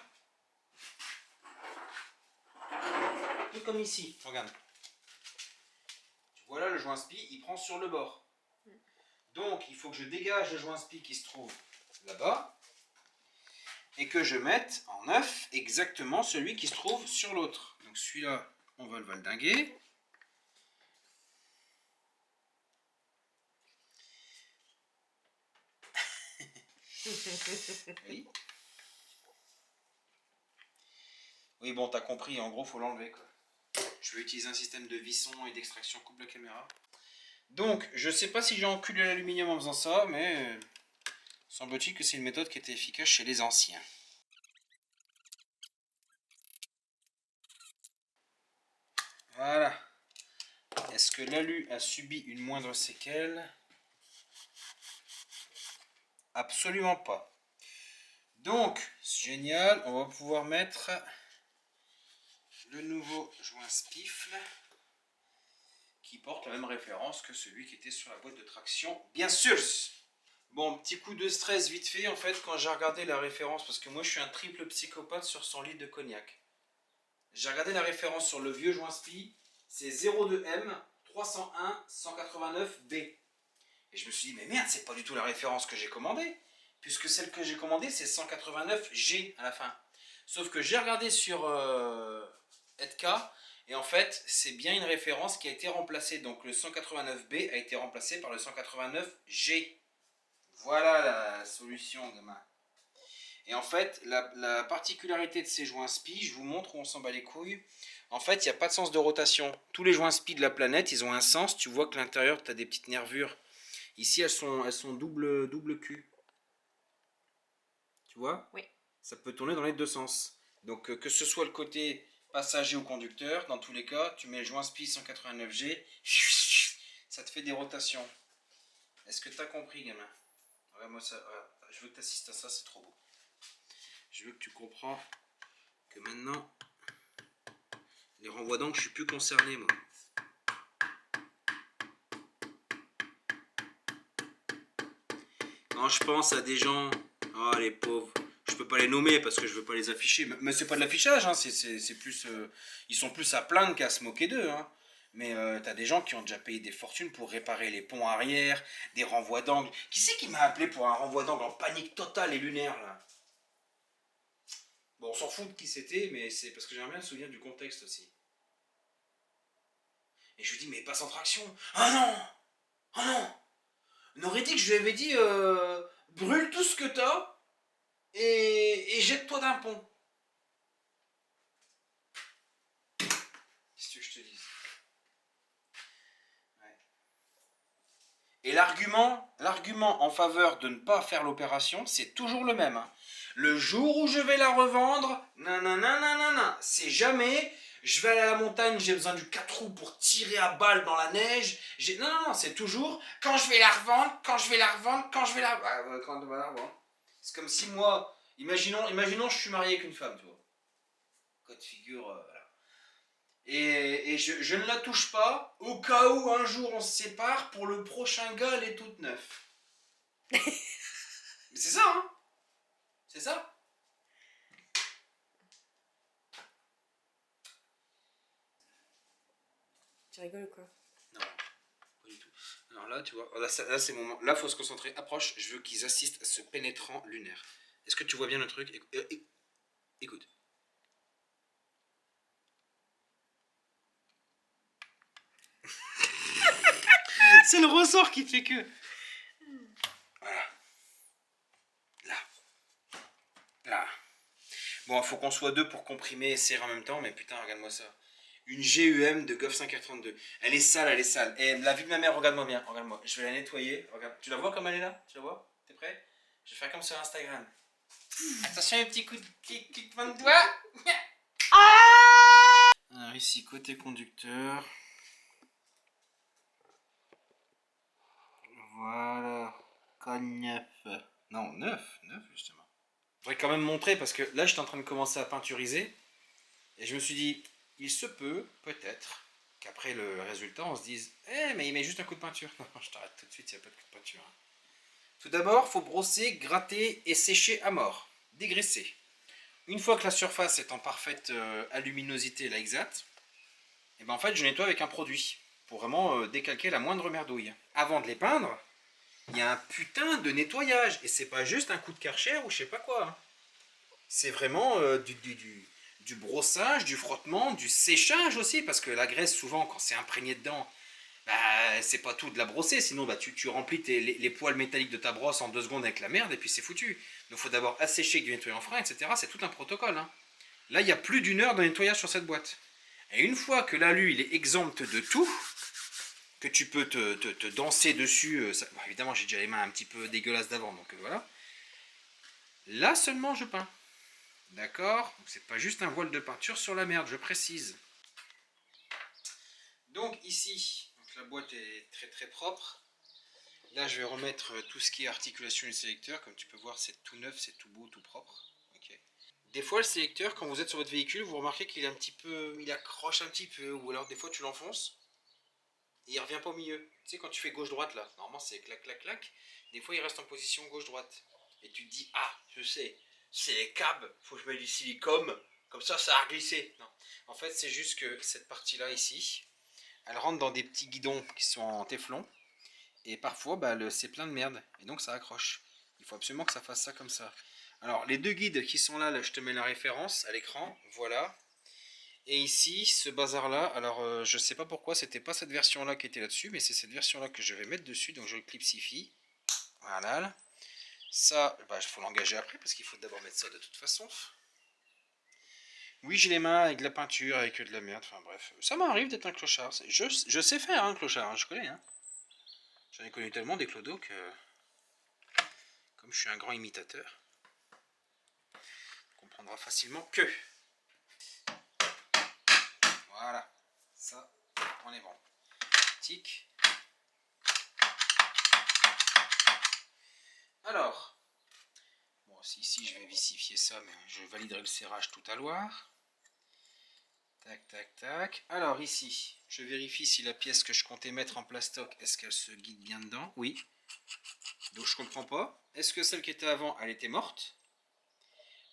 Un peu comme ici, regarde. Tu vois là, le joint SPI, il prend sur le bord. Donc, il faut que je dégage le joint SPI qui se trouve là-bas et que je mette en neuf exactement celui qui se trouve sur l'autre. Donc celui-là, on va le valdinguer. Oui. Oui, bon, t'as compris, en gros, faut l'enlever, quoi. Je vais utiliser un système de visson et d'extraction coupe la caméra. Donc, je sais pas si j'ai enculé l'aluminium en faisant ça, mais semble-t-il que c'est une méthode qui était efficace chez les anciens. Voilà. Est-ce que l'alu a subi une moindre séquelle? Absolument pas. Donc, c'est génial, on va pouvoir mettre le nouveau joint Spifle qui porte la même référence que celui qui était sur la boîte de traction, bien sûr. Bon, petit coup de stress vite fait en fait quand j'ai regardé la référence, parce que moi je suis un triple psychopathe sur 100 litres de cognac. J'ai regardé la référence sur le vieux joint SPI, c'est 02M 301 189B. Et je me suis dit, mais merde, c'est pas du tout la référence que j'ai commandée, puisque celle que j'ai commandée c'est 189G à la fin. Sauf que j'ai regardé sur Edka, et en fait c'est bien une référence qui a été remplacée. Donc le 189B a été remplacé par le 189G. Voilà la solution, gamin. Et en fait, la particularité de ces joints SPI, je vous montre où on s'en bat les couilles. En fait, il n'y a pas de sens de rotation. Tous les joints SPI de la planète, ils ont un sens. Tu vois que l'intérieur, tu as des petites nervures. Ici, elles sont double cul. Tu vois? Oui. Ça peut tourner dans les deux sens. Donc, que ce soit le côté passager ou conducteur, dans tous les cas, tu mets le joint SPI 189G, ça te fait des rotations. Est-ce que tu as compris, gamin? Ouais, moi, ça, ouais, je veux que tu assistes à ça, c'est trop beau. Je veux que tu comprends que maintenant, les renvois d'angle, je suis plus concerné, moi. Quand je pense à des gens, oh les pauvres, je peux pas les nommer parce que je veux pas les afficher, mais c'est pas de l'affichage, hein, c'est plus, ils sont plus à plaindre qu'à se moquer d'eux, hein. Mais t'as des gens qui ont déjà payé des fortunes pour réparer les ponts arrière, des renvois d'angle. Qui c'est qui m'a appelé pour un renvoi d'angle en panique totale et lunaire là? Bon, on s'en fout de qui c'était, mais c'est parce que j'aimerais bien me souvenir du contexte aussi. Et je lui dis, mais pas sans traction. Ah non! Ah non! Nordique, je lui avais dit, brûle tout ce que t'as et jette-toi d'un pont. Qu'est-ce que je te dis? Ouais. Et l'argument en faveur de ne pas faire l'opération, c'est toujours le même. Hein. Le jour où je vais la revendre, nanana, c'est jamais... Je vais aller à la montagne, j'ai besoin du 4 roues pour tirer à balle dans la neige. Non, c'est toujours quand je vais la revendre, quand je vais la revendre, quand je vais la... quand on va la revendre. C'est comme si moi, imaginons je suis marié avec une femme, tu vois. Cas de figure, voilà. Et je ne la touche pas, au cas où un jour on se sépare, pour le prochain gars, elle est toute neuve. Mais c'est ça, hein. C'est ça. Tu rigoles ou quoi? Non, pas du tout. Alors là, tu vois, là, là c'est mon moment. Là, faut se concentrer. Approche, je veux qu'ils assistent à ce pénétrant lunaire. Est-ce que tu vois bien le truc? Écoute. C'est le ressort qui fait que... Voilà. Là. Là. Bon, il faut qu'on soit deux pour comprimer et serrer en même temps, mais putain, regarde-moi ça. Une GUM de Goff 5R32. Elle est sale, elle est sale. Et la vie de ma mère, regarde-moi bien, regarde-moi. Je vais la nettoyer. Regarde. Tu la vois comme elle est là? Tu la vois? T'es prêt? Je vais faire comme sur Instagram. Attention, un petit coup de poing de doigt. Alors ici, côté conducteur. Voilà. Code 9. Non, 9 justement. Je voudrais quand même montrer parce que là, j'étais en train de commencer à peinturiser. Et je me suis dit, il se peut, peut-être, qu'après le résultat, on se dise, mais il met juste un coup de peinture. Non, je t'arrête tout de suite, il n'y a pas de coup de peinture. Tout d'abord, il faut brosser, gratter et sécher à mort. Dégraisser. Une fois que la surface est en parfaite aluminosité, la exacte, et ben en fait, je nettoie avec un produit pour vraiment décalquer la moindre merdouille. Avant de les peindre, il y a un putain de nettoyage. Et c'est pas juste un coup de Karcher ou je sais pas quoi. Hein. C'est vraiment du brossage, du frottement, du séchage aussi. Parce que la graisse, souvent, quand c'est imprégné dedans, bah, c'est pas tout de la brosser. Sinon, bah, tu remplis les poils métalliques de ta brosse en 2 secondes avec la merde et puis c'est foutu. Donc il faut d'abord assécher avec du nettoyant frein, etc. C'est tout un protocole. Hein. Là, il y a plus d'1 heure de nettoyage sur cette boîte. Et une fois que l'alu, il est exempt de tout, que tu peux te danser dessus, ça, bon, évidemment j'ai déjà les mains un petit peu dégueulasses d'avant, donc voilà. Là seulement je peins. D'accord? C'est pas juste un voile de peinture sur la merde, je précise. Donc ici, donc la boîte est très très propre. Là je vais remettre tout ce qui est articulation du sélecteur. Comme tu peux voir, c'est tout neuf, c'est tout beau, tout propre. Okay. Des fois le sélecteur, quand vous êtes sur votre véhicule, vous remarquez qu'il est un petit peu, il accroche un petit peu, ou alors des fois tu l'enfonces. Et il revient pas au milieu. Tu sais, quand tu fais gauche-droite là, normalement c'est clac clac clac. Des fois il reste en position gauche-droite. Et tu te dis, ah, je sais, c'est les câbles, faut que je mette du silicone, comme ça a glissé. Non. En fait, c'est juste que cette partie-là ici, elle rentre dans des petits guidons qui sont en téflon. Et parfois, bah, c'est plein de merde. Et donc ça accroche. Il faut absolument que ça fasse ça comme ça. Alors, les deux guides qui sont là, je te mets la référence à l'écran. Voilà. Et ici, ce bazar-là, alors je sais pas pourquoi c'était pas cette version-là qui était là-dessus, mais c'est cette version-là que je vais mettre dessus, donc je le clipsifie. Voilà. Ça, bah, il faut l'engager après, parce qu'il faut d'abord mettre ça de toute façon. Oui, j'ai les mains avec de la peinture, avec de la merde, enfin bref. Ça m'arrive d'être un clochard. Je sais faire un clochard, hein, je connais. Hein. J'en ai connu tellement des clodos que, comme je suis un grand imitateur, on comprendra facilement que... Voilà, ça, on est bon. Tic. Alors, bon, ici je vais vissifier ça, mais je validerai le serrage tout à l'heure. Tac, tac, tac. Alors ici, je vérifie si la pièce que je comptais mettre en plastoc, est-ce qu'elle se guide bien dedans? Oui. Donc je comprends pas. Est-ce que celle qui était avant, elle était morte?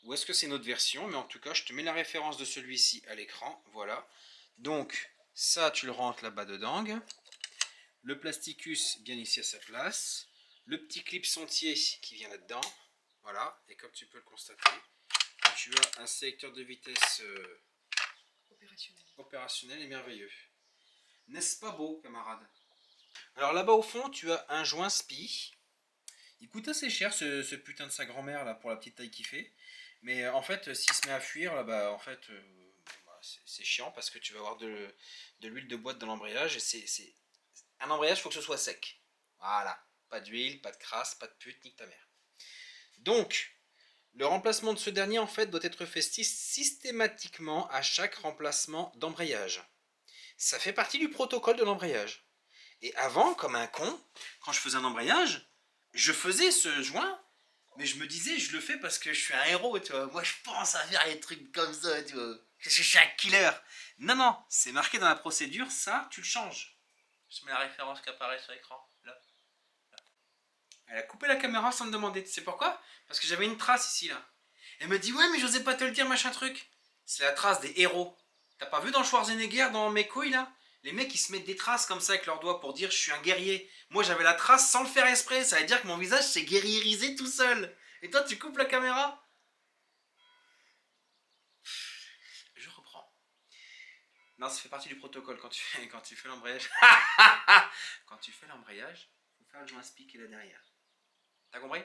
Ou est-ce que c'est une autre version? Mais en tout cas, je te mets la référence de celui-ci à l'écran. Voilà. Donc, ça, tu le rentres là-bas dedans. Le plasticus bien ici à sa place. Le petit clip sentier qui vient là-dedans. Voilà. Et comme tu peux le constater, tu as un sélecteur de vitesse opérationnel et merveilleux. N'est-ce pas beau, camarade? Alors là-bas au fond, tu as un joint SPI. Il coûte assez cher ce putain de sa grand-mère là pour la petite taille qu'il fait. Mais en fait, s'il se met à fuir, là, bah, en fait, c'est chiant parce que tu vas avoir de l'huile de boîte dans l'embrayage. Et un embrayage, il faut que ce soit sec. Voilà. Pas d'huile, pas de crasse, pas de pute, nique ta mère. Donc, le remplacement de ce dernier, en fait, doit être fait systématiquement à chaque remplacement d'embrayage. Ça fait partie du protocole de l'embrayage. Et avant, comme un con, quand je faisais un embrayage, je faisais ce joint, mais je me disais, je le fais parce que je suis un héros, tu vois. Moi, je pense à faire des trucs comme ça, tu vois. Parce que je suis un killer. Non, non, c'est marqué dans la procédure, ça, tu le changes. Je mets la référence qui apparaît sur l'écran, là. Elle a coupé la caméra sans me demander. Tu sais pourquoi? Parce que j'avais une trace ici, là. Elle me dit, ouais, mais j'osais pas te le dire, machin truc. C'est la trace des héros. T'as pas vu dans Schwarzenegger, dans Mes couilles, là? Les mecs, ils se mettent des traces comme ça avec leurs doigts pour dire, je suis un guerrier. Moi, j'avais la trace sans le faire exprès. Ça veut dire que mon visage s'est guerrierisé tout seul. Et toi, tu coupes la caméra? Je reprends. Non, ça fait partie du protocole quand tu fais l'embrayage. Quand tu fais l'embrayage, il faut faire le joint spi qui est là derrière. T'as compris?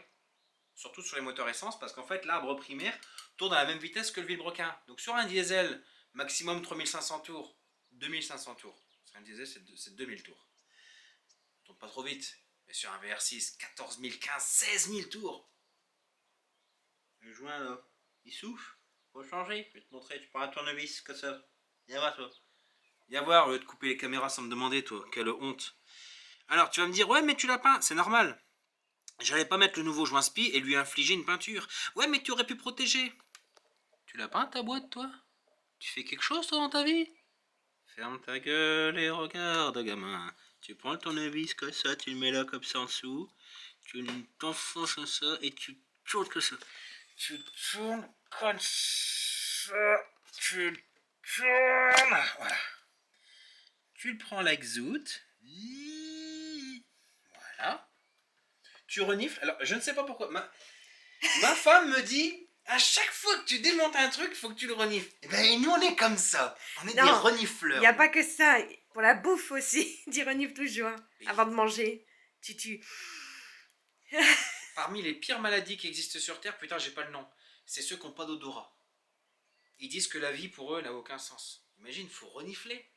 Surtout sur les moteurs essence, parce qu'en fait, l'arbre primaire tourne à la même vitesse que le vilebrequin. Donc sur un diesel, maximum 3500 tours, 2500 tours. Sur un diesel, c'est 2000 tours. Ça tourne pas trop vite. Mais sur un VR6, 14 000, 15, 16 000 tours. Le joint, là, il souffle. Faut changer. Je vais te montrer. Tu prends un tournevis, comme ça. Viens voir, toi. Viens voir, au lieu de couper les caméras sans me demander, toi. Quelle honte. Alors, tu vas me dire, ouais, mais tu l'as peint. C'est normal. J'allais pas mettre le nouveau joint spi et lui infliger une peinture. Ouais, mais tu aurais pu protéger. Tu l'as peint ta boîte, toi? Tu fais quelque chose, toi, dans ta vie? Ferme ta gueule et regarde, gamin. Tu prends le tournevis comme ça, tu le mets là comme ça en dessous. Tu t'enfonces comme ça et tu tournes comme ça. Tu tournes comme ça. Tu tournes. Voilà. Tu le prends like zout. Voilà. Tu renifles. Alors, je ne sais pas pourquoi. Ma femme me dit, à chaque fois que tu démontes un truc, il faut que tu le renifles. Et ben, nous, on est comme ça. On est des renifleurs. Il n'y a pas que ça. Pour la bouffe aussi, tu renifles toujours. Oui. Avant de manger. Tu... Parmi les pires maladies qui existent sur Terre, putain, j'ai pas le nom. C'est ceux qui n'ont pas d'odorat. Ils disent que la vie, pour eux, n'a aucun sens. Imagine, il faut renifler.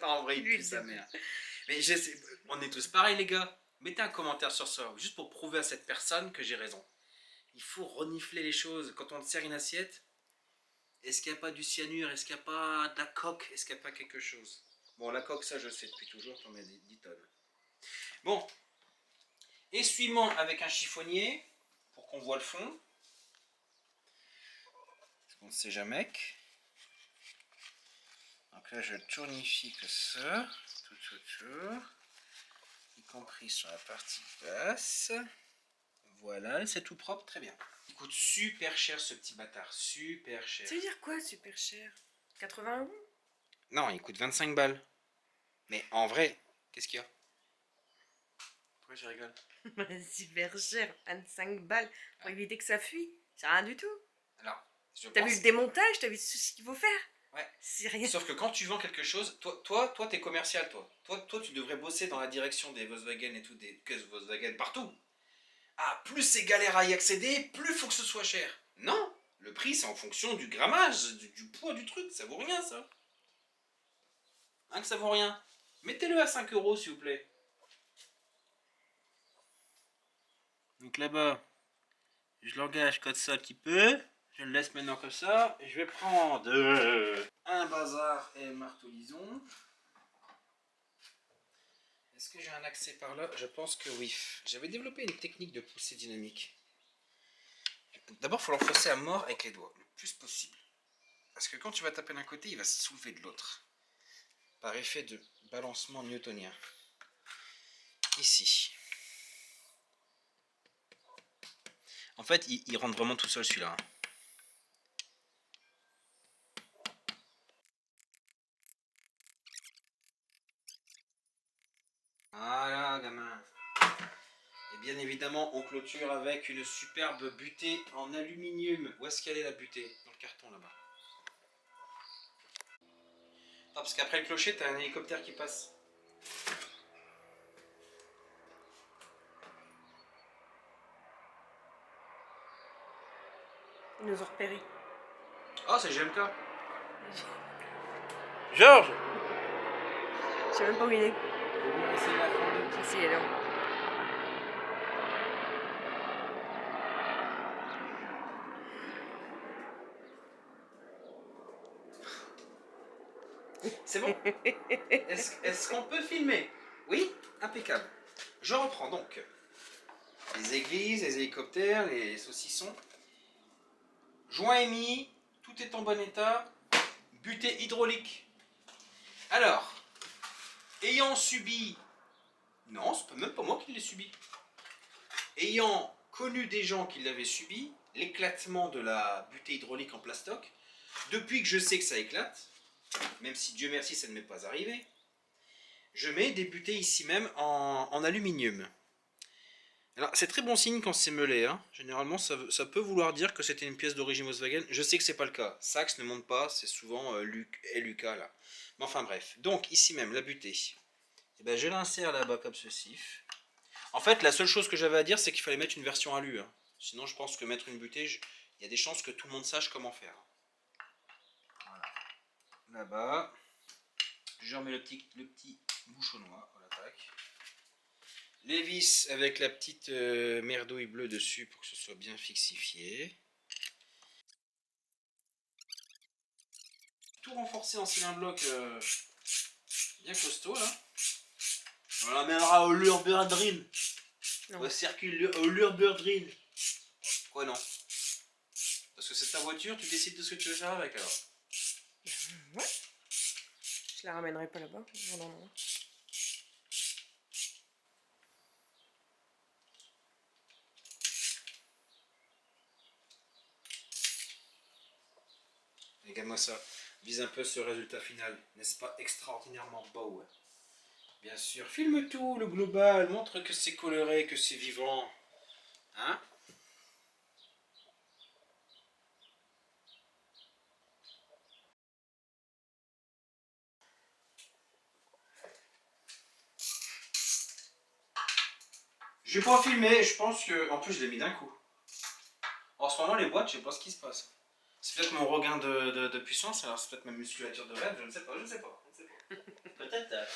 En vrai, il pue sa mère. Mais on est tous pareils, les gars. Mettez un commentaire sur ça, juste pour prouver à cette personne que j'ai raison. Il faut renifler les choses. Quand on te sert une assiette, est-ce qu'il n'y a pas du cyanure? Est-ce qu'il n'y a pas de la coque? Est-ce qu'il n'y a pas quelque chose? Bon, la coque, ça, je sais depuis toujours, t'en mets 10 tonnes. Bon. Essuie-moi avec un chiffonnier, pour qu'on voit le fond. Parce qu'on ne sait jamais. Donc là, je tournifie que ça. Tout. Y compris sur la partie basse. Voilà, c'est tout propre, très bien. Il coûte super cher ce petit bâtard, super cher. Ça veut dire quoi super cher? 80 €? Non, il coûte 25 balles. Mais en vrai, qu'est-ce qu'il y a? Pourquoi je rigole? Super cher, 25 balles, pour éviter que ça fuit. C'est rien du tout. Alors, t'as vu le démontage, t'as vu tout ce qu'il faut faire? Ouais. C'est rien. Sauf que quand tu vends quelque chose, toi t'es commercial, toi tu devrais bosser dans la direction des Volkswagen et tout, des caisses Volkswagen partout. Ah, plus c'est galère à y accéder, plus il faut que ce soit cher. Non, le prix c'est en fonction du grammage, du poids du truc, ça vaut rien ça. Hein, que ça vaut rien. Mettez-le à 5 € s'il vous plaît. Donc là-bas, je l'engage comme ça un petit peu. Je le laisse maintenant comme ça. Et je vais prendre un bazar et un marteau-lison. Est-ce que j'ai un accès par là? Je pense que oui. J'avais développé une technique de poussée dynamique. D'abord, il faut l'enfoncer à mort avec les doigts, le plus possible. Parce que quand tu vas taper d'un côté, il va se soulever de l'autre. Par effet de balancement newtonien. Ici. En fait, il rentre vraiment tout seul celui-là. Voilà, gamin. Et bien évidemment, on clôture avec une superbe butée en aluminium. Où est-ce qu'elle est la butée? Dans le carton là-bas. Non, parce qu'après le clocher, t'as un hélicoptère qui passe. Ils nous ont repérés. Oh, c'est GMK. Georges! Je sais même pas où il est. C'est la fin. Si, il est là. C'est bon? Est-ce qu'on peut filmer? Oui? Impeccable. Je reprends donc. Les églises, les hélicoptères, les saucissons. Joint émis, tout est en bon état. Butée hydraulique. Alors, ayant subi Non, c'est même pas moi qui l'ai subi. Ayant connu des gens qui l'avaient subi, l'éclatement de la butée hydraulique en plastoc, depuis que je sais que ça éclate, même si Dieu merci ça ne m'est pas arrivé, je mets des butées ici même en aluminium. Alors c'est très bon signe quand c'est meulé, hein. Généralement ça peut vouloir dire que c'était une pièce d'origine Volkswagen. Je sais que c'est pas le cas. Sachs ne monte pas, c'est souvent LUK là. Mais enfin bref. Donc ici même la butée. Et ben, je l'insère là-bas comme ceci. En fait la seule chose que j'avais à dire c'est qu'il fallait mettre une version alu. Hein. Sinon je pense que mettre une butée, il y a des chances que tout le monde sache comment faire. Voilà. Là-bas. Je remets le petit bouchonnois. Voilà, tac. Les vis avec la petite merdouille bleue dessus pour que ce soit bien fixifié. Tout renforcé en cylindre bloc bien costaud là. On l'amènera au Nürburgring. Au circuit au Nürburgring. Quoi non? Parce que c'est ta voiture, tu décides de ce que tu veux faire avec alors. Ouais. Je la ramènerai pas là-bas. Non, non, non. Regarde-moi ça. Vise un peu ce résultat final. N'est-ce pas extraordinairement beau? Bien sûr. Filme tout, le global. Montre que c'est coloré, que c'est vivant. Hein? Je vais pas filmer, je pense que... En plus, je l'ai mis d'un coup. En ce moment, les boîtes, je sais pas ce qui se passe. C'est peut-être mon regain de puissance, alors c'est peut-être ma musculature de rêve, je ne sais pas, je ne sais pas. Peut-être.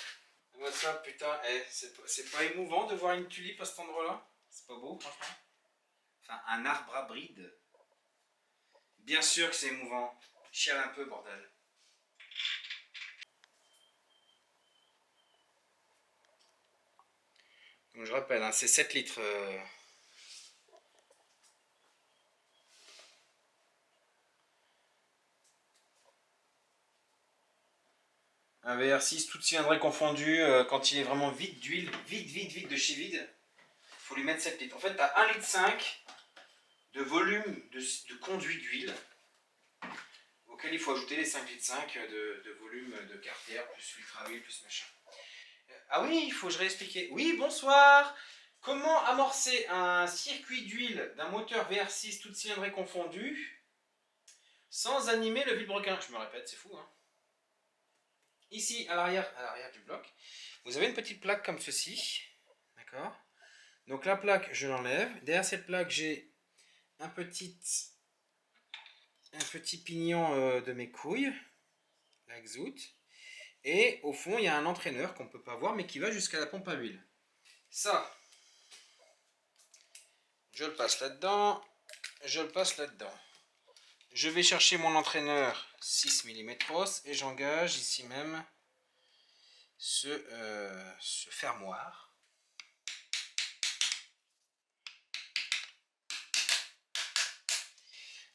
Moi ça, putain, c'est pas émouvant de voir une tulipe à cet endroit-là? C'est pas beau, franchement? Enfin, un arbre à bride. Bien sûr que c'est émouvant. Chiale un peu, bordel. Donc je rappelle, hein, c'est 7 litres. Un VR6 tout cylindrée confondu, quand il est vraiment vide d'huile, vide de chez vide, il faut lui mettre 7 litres. En fait, tu as 1,5 litre de volume de conduit d'huile, auquel il faut ajouter les 5,5 litres de volume de carter, plus filtre à huile, plus machin. Ah oui, il faut que je réexplique. Oui, bonsoir. Comment amorcer un circuit d'huile d'un moteur VR6 toute cylindrée confondue sans animer le vilebrequin? Je me répète, c'est fou, hein. Ici, à l'arrière du bloc, vous avez une petite plaque comme ceci. D'accord? Donc la plaque, je l'enlève. Derrière cette plaque, j'ai un petit pignon de mes couilles, la Xout. Et au fond, il y a un entraîneur qu'on ne peut pas voir, mais qui va jusqu'à la pompe à huile. Ça, je le passe là-dedans. Je le passe là-dedans. Je vais chercher mon entraîneur 6 mm et j'engage ici même ce fermoir.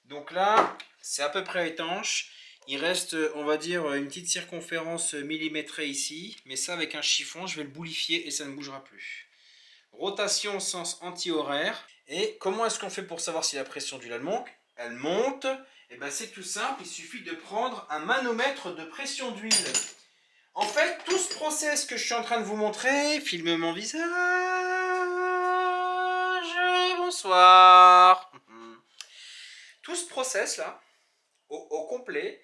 Donc là, c'est à peu près étanche. Il reste, on va dire, une petite circonférence millimétrée ici. Mais ça, avec un chiffon, je vais le boulifier et ça ne bougera plus. Rotation sens anti-horaire. Et comment est-ce qu'on fait pour savoir si la pression d'huile monte? Elle monte. Et ben c'est tout simple, il suffit de prendre un manomètre de pression d'huile. En fait, tout ce process que je suis en train de vous montrer, filme mon visage, bonsoir. Tout ce process là, au complet,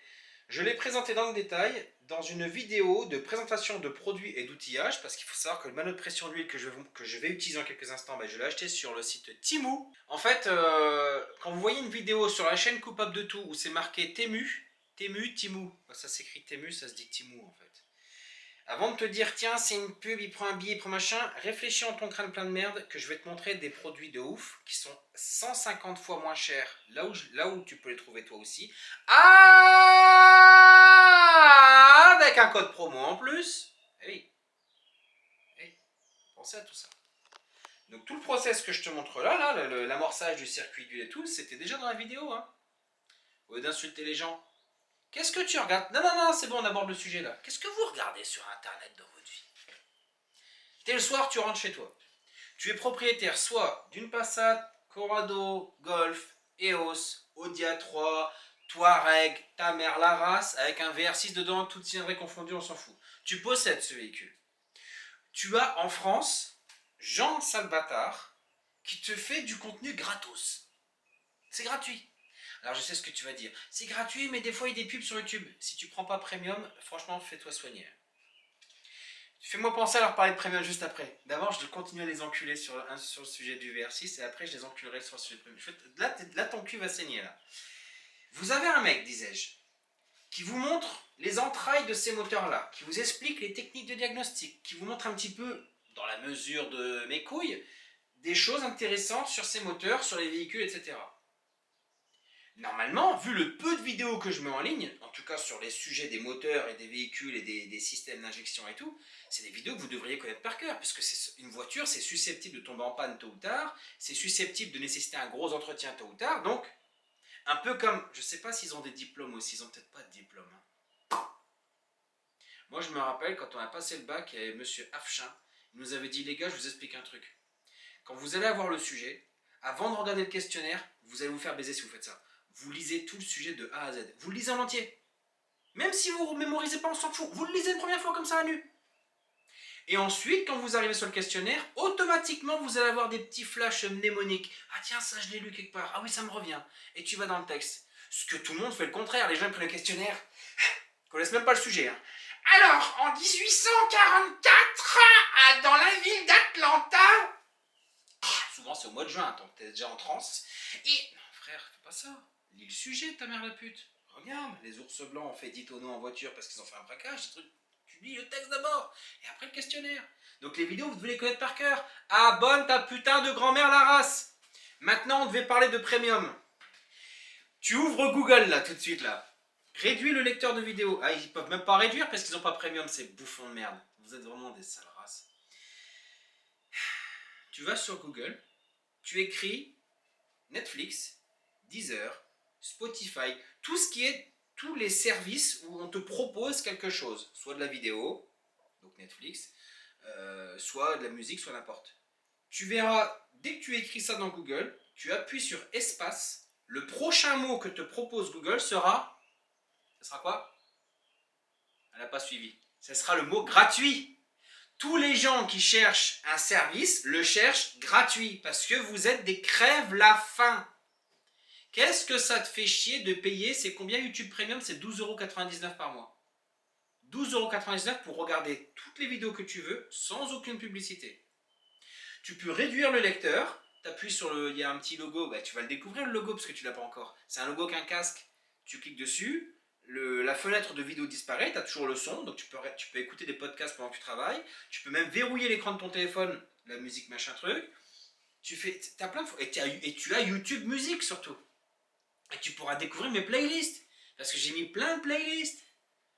je l'ai présenté dans le détail dans une vidéo de présentation de produits et d'outillage, parce qu'il faut savoir que le manot de pression d'huile que je vais utiliser en quelques instants, ben, je l'ai acheté sur le site Temu. En fait, quand vous voyez une vidéo sur la chaîne Coupable de Tout où c'est marqué Temu, ça s'écrit Temu, ça se dit Temu en fait. Avant de te dire, tiens, c'est une pub, il prend un billet, il prend machin, réfléchis en ton crâne plein de merde que je vais te montrer des produits de ouf qui sont 150 fois moins chers là où tu peux les trouver toi aussi. Ah, avec un code promo en plus. Oui. Pensez à tout ça. Donc tout le process que je te montre là, l'amorçage du circuit d'huile et tout, c'était déjà dans la vidéo. Hein. Au lieu d'insulter les gens. Qu'est-ce que tu regardes? Non, c'est bon, on aborde le sujet là. Qu'est-ce que vous regardez sur Internet dans votre vie? Dès le soir, tu rentres chez toi. Tu es propriétaire soit d'une Passat, Corrado, Golf, EOS, Audi A3, Touareg, ta mère, la race, avec un VR6 dedans, tout cylindrée confondu, on s'en fout. Tu possèdes ce véhicule. Tu as en France Jean Salvatard qui te fait du contenu gratos. C'est gratuit. Alors je sais ce que tu vas dire. C'est gratuit, mais des fois il y a des pubs sur YouTube. Si tu prends pas Premium, franchement, fais-toi soigner. Fais-moi penser à leur parler de Premium juste après. D'abord, je continue à les enculer sur le sujet du VR6 et après, je les enculerai sur le sujet de Premium. Là, ton cul va saigner, là. Vous avez un mec, disais-je, qui vous montre les entrailles de ces moteurs-là, qui vous explique les techniques de diagnostic, qui vous montre un petit peu, dans la mesure de mes couilles, des choses intéressantes sur ces moteurs, sur les véhicules, etc. Normalement, vu le peu de vidéos que je mets en ligne, en tout cas sur les sujets des moteurs et des véhicules et des systèmes d'injection et tout, c'est des vidéos que vous devriez connaître par cœur, puisque une voiture, c'est susceptible de tomber en panne tôt ou tard, c'est susceptible de nécessiter un gros entretien tôt ou tard, donc un peu comme, je sais pas s'ils ont des diplômes aussi, ils ont peut-être pas de diplôme. Hein. Moi je me rappelle quand on a passé le bac, il y avait monsieur Afchin, il nous avait dit les gars, je vous explique un truc. Quand vous allez avoir le sujet, avant de regarder le questionnaire, vous allez vous faire baiser si vous faites ça. Vous lisez tout le sujet de A à Z. Vous le lisez en entier. Même si vous ne mémorisez pas, on s'en fout. Vous le lisez une première fois comme ça à nu. Et ensuite, quand vous arrivez sur le questionnaire, automatiquement, vous allez avoir des petits flashs mnémoniques. Ah tiens, ça je l'ai lu quelque part. Ah oui, ça me revient. Et tu vas dans le texte. Ce que tout le monde fait le contraire. Les gens prennent le questionnaire. Ils connaissent même pas le sujet. Hein. Alors, en 1844, dans la ville d'Atlanta, souvent c'est au mois de juin, donc t'es déjà en transe. Et, non frère, fais pas ça. Lis le sujet, ta mère la pute. Regarde, les ours blancs ont fait 10 tonneaux en voiture parce qu'ils ont fait un braquage, des trucs. Tu lis le texte d'abord, et après le questionnaire. Donc les vidéos, vous devez les connaître par cœur. Abonne ta putain de grand-mère la race. Maintenant, on devait parler de Premium. Tu ouvres Google là, tout de suite là. Réduis le lecteur de vidéos. Ah, ils peuvent même pas réduire parce qu'ils n'ont pas Premium, ces bouffons de merde. Vous êtes vraiment des sales races. Tu vas sur Google, tu écris Netflix, Deezer, Spotify, tout ce qui est tous les services où on te propose quelque chose, soit de la vidéo, donc Netflix, soit de la musique, soit n'importe. Tu verras, dès que tu écris ça dans Google, tu appuies sur espace, le prochain mot que te propose Google sera, ce sera quoi? Elle n'a pas suivi. Ce sera le mot gratuit. Tous les gens qui cherchent un service le cherchent gratuit parce que vous êtes des crève-la-faim. Qu'est-ce que ça te fait chier de payer? C'est combien YouTube Premium? C'est 12,99 € par mois. 12,99 € pour regarder toutes les vidéos que tu veux sans aucune publicité. Tu peux réduire le lecteur. Tu appuies sur le... Il y a un petit logo. Bah, tu vas le découvrir le logo parce que tu ne l'as pas encore. C'est un logo avec un casque. Tu cliques dessus. La fenêtre de vidéo disparaît. Tu as toujours le son. Donc tu peux écouter des podcasts pendant que tu travailles. Tu peux même verrouiller l'écran de ton téléphone. La musique machin truc. T'as plein de... et tu as YouTube Musique surtout. Et tu pourras découvrir mes playlists. Parce que j'ai mis plein de playlists.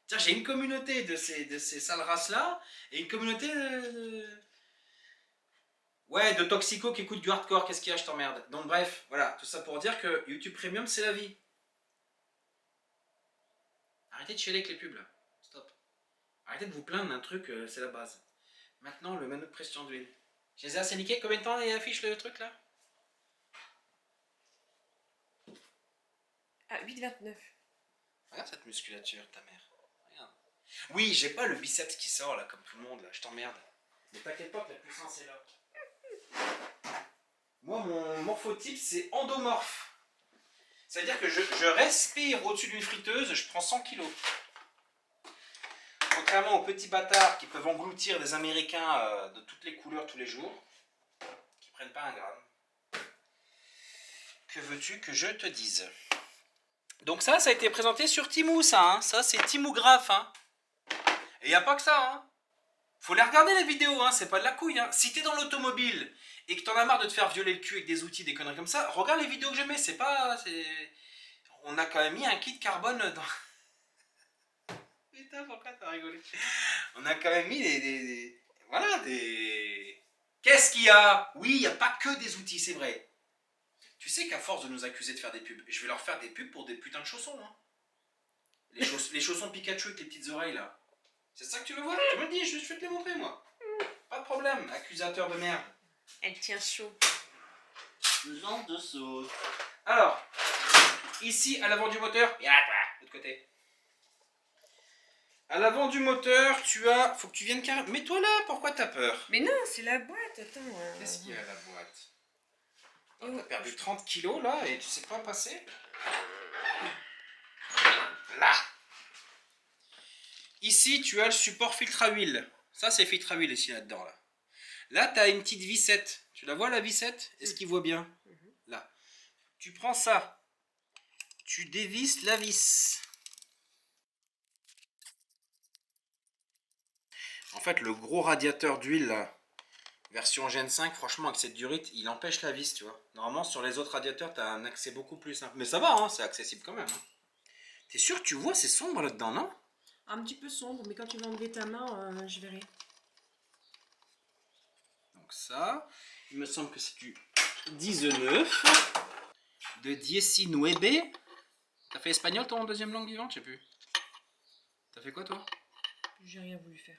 Tiens, j'ai une communauté de ces sales races-là. Et une communauté ouais, de toxicos qui écoutent du hardcore. Qu'est-ce qu'il y a, je t'emmerde. Donc bref, voilà. Tout ça pour dire que YouTube Premium, c'est la vie. Arrêtez de chialer avec les pubs, là. Stop. Arrêtez de vous plaindre d'un truc, c'est la base. Maintenant, le menu de pression d'huile. Je les ai assez niqués. Combien de temps il affiche le truc, là? Ah, 8,29. Regarde cette musculature, ta mère. Regarde. Oui, j'ai pas le biceps qui sort là, comme tout le monde là, je t'emmerde. Mais t'inquiète pas que la puissance est là. Moi, mon morphotype, c'est endomorphe. C'est-à-dire que je respire au-dessus d'une friteuse, je prends 100 kilos. Contrairement aux petits bâtards qui peuvent engloutir des Américains de toutes les couleurs tous les jours, qui prennent pas un gramme. Que veux-tu que je te dise ? Donc ça a été présenté sur Timou, ça. Hein. Ça, c'est Timoographe. Hein. Et il n'y a pas que ça. Hein. Faut les regarder, les vidéos. Hein. C'est pas de la couille. Hein. Si t'es dans l'automobile et que t'en as marre de te faire violer le cul avec des outils, des conneries comme ça, regarde les vidéos que je mets. C'est pas... On a quand même mis un kit carbone dans... Putain, pourquoi t'as rigolé? On a quand même mis des... Voilà, des... Qu'est-ce qu'il y a? Oui, il n'y a pas que des outils, c'est vrai. Tu sais qu'à force de nous accuser de faire des pubs, je vais leur faire des pubs pour des putains de chaussons. Hein. Les chaussons Pikachu avec les petites oreilles là. C'est ça que tu veux voir? Tu me le dis, je vais te les montrer moi. Pas Pas de problème, accusateur de merde. Elle tient chaud. Faisant de sauce. Alors, ici, à l'avant du moteur, viens là, toi, de l'autre côté. À l'avant du moteur, tu as... Faut que tu viennes carrément... Mets-toi là, pourquoi t'as peur? Mais non, c'est la boîte, attends. Qu'est-ce qu'il y a à la boîte? Et T'as où- perdu 30 kilos là et tu sais pas passer? Là. Ici, tu as le support filtre à huile. Ça, c'est filtre à huile ici, là-dedans. Là, tu as une petite vissette. Tu la vois, la vissette? Est-ce qu'il voit bien? Là. Tu prends ça. Tu dévisses la vis. En fait, le gros radiateur d'huile, là, version Gen 5, franchement, avec cette durite, il empêche la vis, tu vois. Normalement, sur les autres radiateurs, tu as un accès beaucoup plus simple. Mais ça va, hein, c'est accessible quand même. Hein. T'es sûr, tu vois, c'est sombre là-dedans, non? Un petit peu sombre, mais quand tu vas enlever ta main, je verrai. Donc ça, il me semble que c'est du 19 de 19. T'as fait espagnol ton deuxième langue vivante? Je sais plus. T'as fait quoi toi? J'ai rien voulu faire.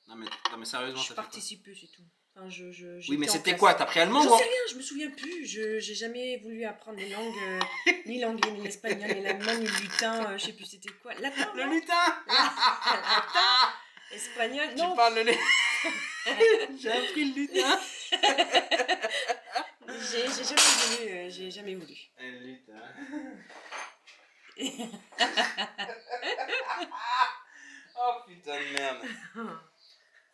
Non mais sérieusement, Je t'as fait quoi? participe, c'est tout. Enfin, Oui, mais j'étais en c'était classe. quoi? T'as pris allemand ou J'en en... sais rien, je me souviens plus. J'ai jamais voulu apprendre les langues, ni l'anglais, ni l'espagnol, ni l'allemand, ni le lutin, je sais plus c'était quoi. Latin, Le non? lutin. Latin, espagnol, Tu non. parles le lutin. J'ai appris le lutin. J'ai jamais voulu. Le lutin. Oh putain de merde.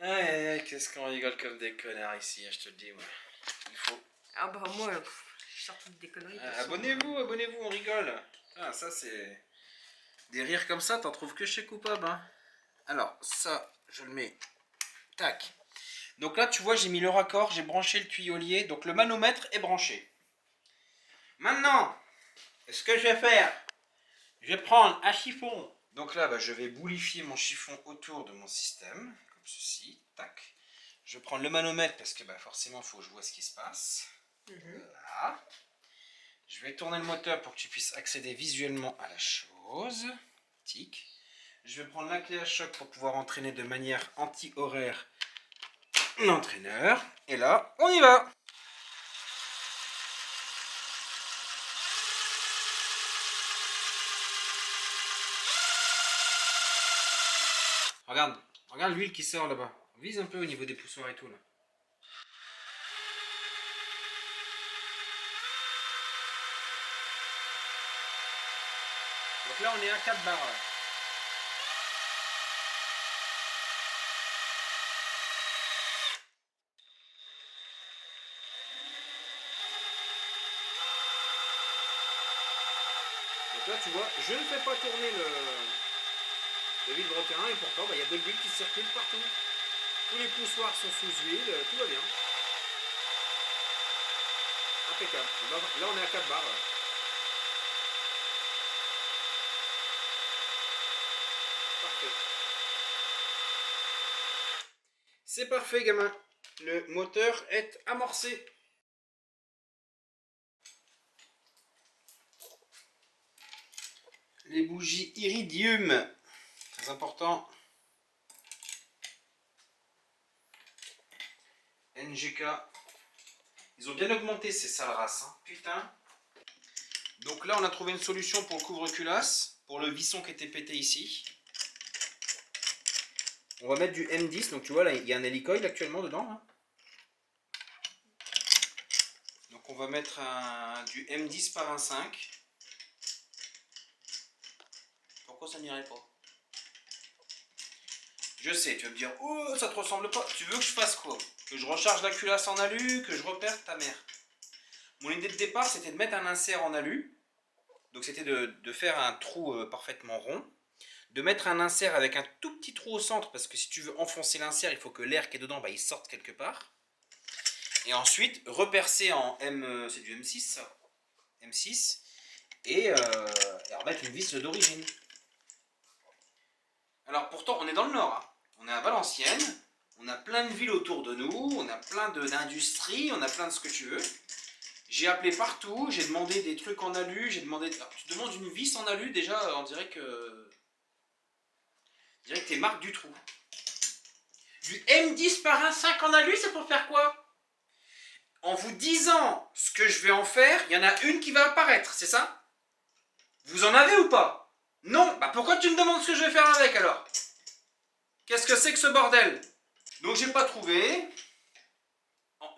Aïe aïe aïe, qu'est-ce qu'on rigole comme des connards ici, je te le dis, moi. Il faut... Ah bah moi, je sors toutes des conneries. abonnez-vous, on rigole. Ah, ça c'est... Des rires comme ça, t'en trouves que chez Coupable. Hein. Alors, ça, je le mets... Tac. Donc là, tu vois, j'ai mis le raccord, j'ai branché le tuyaulier, donc le manomètre est branché. Maintenant, ce que je vais faire, je vais prendre un chiffon. Donc là, bah, je vais boulifier mon chiffon autour de mon système, comme ceci. Tac. Je vais prendre le manomètre parce que bah, forcément, il faut que je vois ce qui se passe. Voilà. Je vais tourner le moteur pour que tu puisses accéder visuellement à la chose. Tic. Je vais prendre la clé à choc pour pouvoir entraîner de manière anti-horaire l'entraîneur. Et là, on y va. Regarde l'huile qui sort là-bas. Vise un peu au niveau des poussoirs et tout là. Donc là on est à 4 bars. Là. Donc là tu vois, je ne fais pas tourner le vilebrequin et pourtant il y a de l'huile qui circule partout. Tous les poussoirs sont sous huile, tout va bien. Impeccable. Là on est à 4 bars. Là. Parfait. C'est parfait gamin. Le moteur est amorcé. Les bougies iridium. Très important. NGK. Ils ont bien augmenté ces sales races. Hein. Putain. Donc là, on a trouvé une solution pour le couvre-culasse. Pour le visson qui était pété ici. On va mettre du M10. Donc tu vois, là, il y a un hélicoïde actuellement dedans. Hein. Donc on va mettre du M10 par 1,5. Pourquoi ça n'irait pas? Je sais, tu vas me dire, oh, ça te ressemble pas. Tu veux que je fasse quoi? Que je recharge la culasse en alu, que je repère ta mère. Mon idée de départ, c'était de mettre un insert en alu. Donc c'était de faire un trou parfaitement rond. De mettre un insert avec un tout petit trou au centre, parce que si tu veux enfoncer l'insert, il faut que l'air qui est dedans, bah, il sorte quelque part. Et ensuite, repercer en M, c'est du M6 ça. M6. Et remettre une vis d'origine. Alors pourtant, on est dans le nord. Hein. On est à Valenciennes. On a plein de villes autour de nous. On a plein d'industries. On a plein de ce que tu veux. J'ai appelé partout. J'ai demandé des trucs en alu. J'ai demandé... Alors, tu demandes une vis en alu, déjà, on dirait que... t'es Marc Dutroux. Du M10 par 1,5 en alu, c'est pour faire quoi? En vous disant ce que je vais en faire, il y en a une qui va apparaître, c'est ça? Vous en avez ou pas? Non. Bah pourquoi tu me demandes ce que je vais faire avec alors? Qu'est-ce que c'est que ce bordel? Donc j'ai pas trouvé.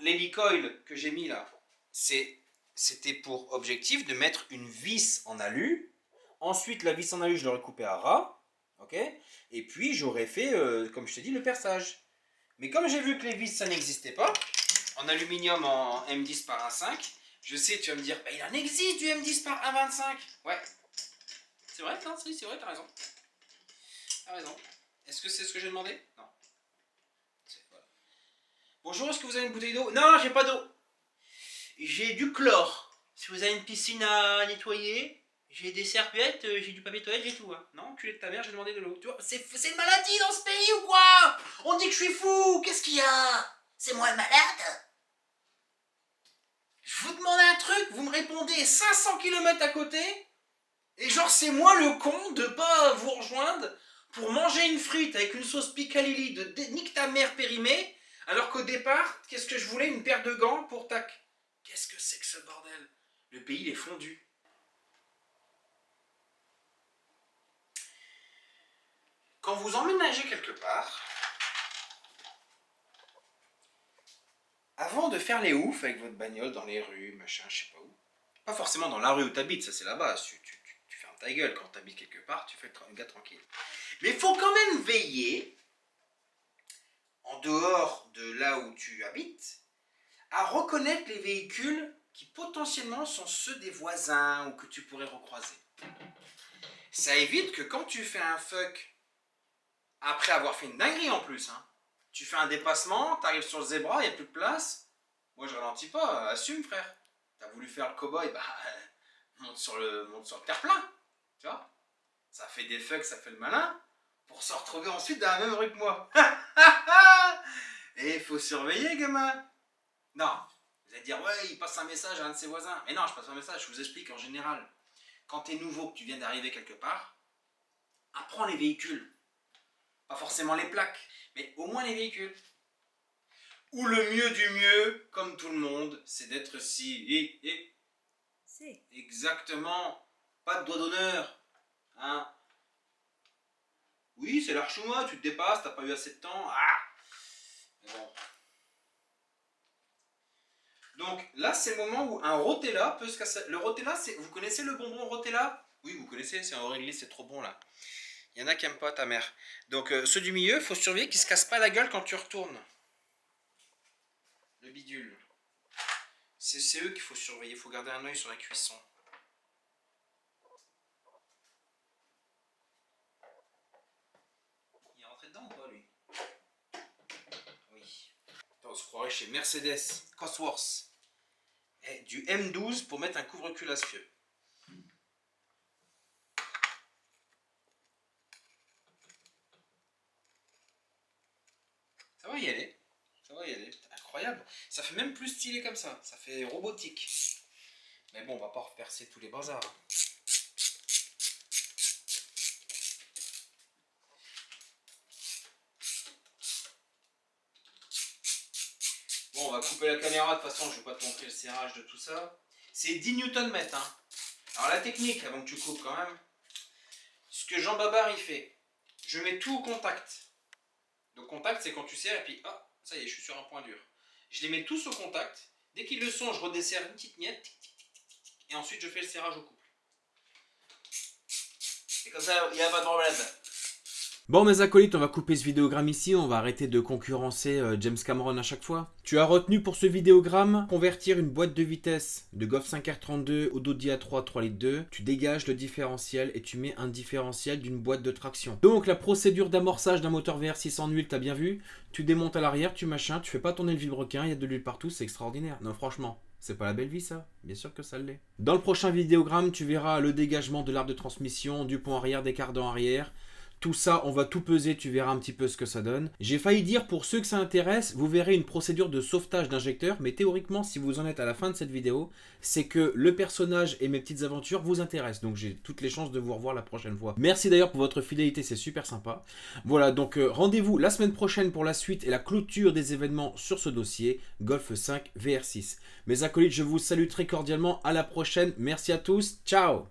L'hélicoil que j'ai mis là, c'était pour objectif de mettre une vis en alu. Ensuite, la vis en alu, je l'aurais coupée à ras. Ok. Et puis, j'aurais fait, comme je t'ai dit, le perçage. Mais comme j'ai vu que les vis, ça n'existait pas, en aluminium en M10 par 1,5, je sais, tu vas me dire, bah, il en existe du M10 par 1,25. Ouais. C'est vrai, non, c'est vrai, t'as raison. T'as raison. Est-ce que c'est ce que j'ai demandé? Non. Voilà. Bonjour, est-ce que vous avez une bouteille d'eau? Non, j'ai pas d'eau. J'ai du chlore. Si vous avez une piscine à nettoyer, j'ai des serviettes, j'ai du papier toilette, j'ai tout. Hein. Non, culé de ta mère, j'ai demandé de l'eau. Tu vois, c'est une maladie dans ce pays ou quoi? On dit que je suis fou. Qu'est-ce qu'il y a? C'est moi le malade? Je vous demande un truc, vous me répondez 500 km à côté, et genre c'est moi le con de pas vous rejoindre pour manger une frite avec une sauce picalili de nique ta mère périmée, alors qu'au départ, qu'est-ce que je voulais? Une paire de gants pour tac. Qu'est-ce que c'est que ce bordel? Le pays, il est fondu. Quand vous emménagez quelque part, avant de faire les oufs avec votre bagnole dans les rues, machin, je sais pas où, pas forcément dans la rue où t'habites, ça c'est là-bas, tu fermes ta gueule quand t'habites quelque part, tu fais le gars tranquille. Mais il faut quand même veiller, en dehors de là où tu habites, à reconnaître les véhicules qui potentiellement sont ceux des voisins ou que tu pourrais recroiser. Ça évite que quand tu fais un fuck, après avoir fait une dinguerie en plus, hein, tu fais un dépassement, t'arrives sur le zébra, il n'y a plus de place. Moi je ralentis pas, assume frère. T'as voulu faire le cow-boy, bah monte sur le terre-plein. Tu vois? Ça fait des fucks, ça fait le malin, pour se retrouver ensuite dans la même rue que moi. Et il faut surveiller, gamin. Non, vous allez dire, ouais, il passe un message à un de ses voisins. Mais non, je passe un message, je vous explique en général. Quand t'es nouveau, que tu viens d'arriver quelque part, apprends les véhicules. Pas forcément les plaques, mais au moins les véhicules. Ou le mieux du mieux, comme tout le monde, c'est d'être si... Si. Exactement. Pas de doigt d'honneur. Hein. Oui, c'est l'archouma, tu te dépasses, t'as pas eu assez de temps. Ah. Mais bon. Donc là, c'est le moment où un Rotella peut se casser. Le Rotella, vous connaissez le bonbon Rotella? Oui, vous connaissez, c'est en réglisse, c'est trop bon là. Il y en a qui n'aiment pas ta mère. Donc ceux du milieu, il faut surveiller qu'ils ne se cassent pas la gueule quand tu retournes. Le bidule. C'est eux qu'il faut surveiller, il faut garder un œil sur la cuisson. Il est rentré dedans ou pas lui? Oui. Attends, on se croirait chez Mercedes, Cosworth. Et du M12 pour mettre un couvre-cul à ce vieux. Ça va y aller. Ça va y aller. Incroyable. Ça fait même plus stylé comme ça. Ça fait robotique. Mais bon, on va pas repercer tous les bazars. Bon, on va couper la caméra. De toute façon, je vais pas te montrer le serrage de tout ça. C'est 10 Nm. Hein. Alors la technique, avant que tu coupes quand même. Ce que Jean Babar il fait. Je mets tout au contact. Donc contact, c'est quand tu serres et puis, ah, ça y est, je suis sur un point dur. Je les mets tous au contact. Dès qu'ils le sont, je redesserre une petite miette. Et ensuite, je fais le serrage au couple. Et comme ça, il n'y a pas de problème. Bon mes acolytes, on va couper ce vidéogramme ici, on va arrêter de concurrencer James Cameron à chaque fois. Tu as retenu pour ce vidéogramme, convertir une boîte de vitesse de Golf 5R32 au Audi A3 3,2 litres, tu dégages le différentiel et tu mets un différentiel d'une boîte de traction. Donc la procédure d'amorçage d'un moteur VR6 en huile, t'as bien vu, tu démontes à l'arrière, tu machin, tu fais pas tourner le vilebrequin, il y a de l'huile partout, c'est extraordinaire. Non franchement, c'est pas la belle vie ça? Bien sûr que ça l'est. Dans le prochain vidéogramme, tu verras le dégagement de l'arbre de transmission, du pont arrière, des cardans arrière, Tout ça, on va tout peser, tu verras un petit peu ce que ça donne. J'ai failli dire, pour ceux que ça intéresse, vous verrez une procédure de sauvetage d'injecteur, mais théoriquement, si vous en êtes à la fin de cette vidéo, c'est que le personnage et mes petites aventures vous intéressent, donc j'ai toutes les chances de vous revoir la prochaine fois. Merci d'ailleurs pour votre fidélité, c'est super sympa. Voilà, donc rendez-vous la semaine prochaine pour la suite et la clôture des événements sur ce dossier, Golf 5 VR6. Mes acolytes, je vous salue très cordialement, à la prochaine, merci à tous, ciao!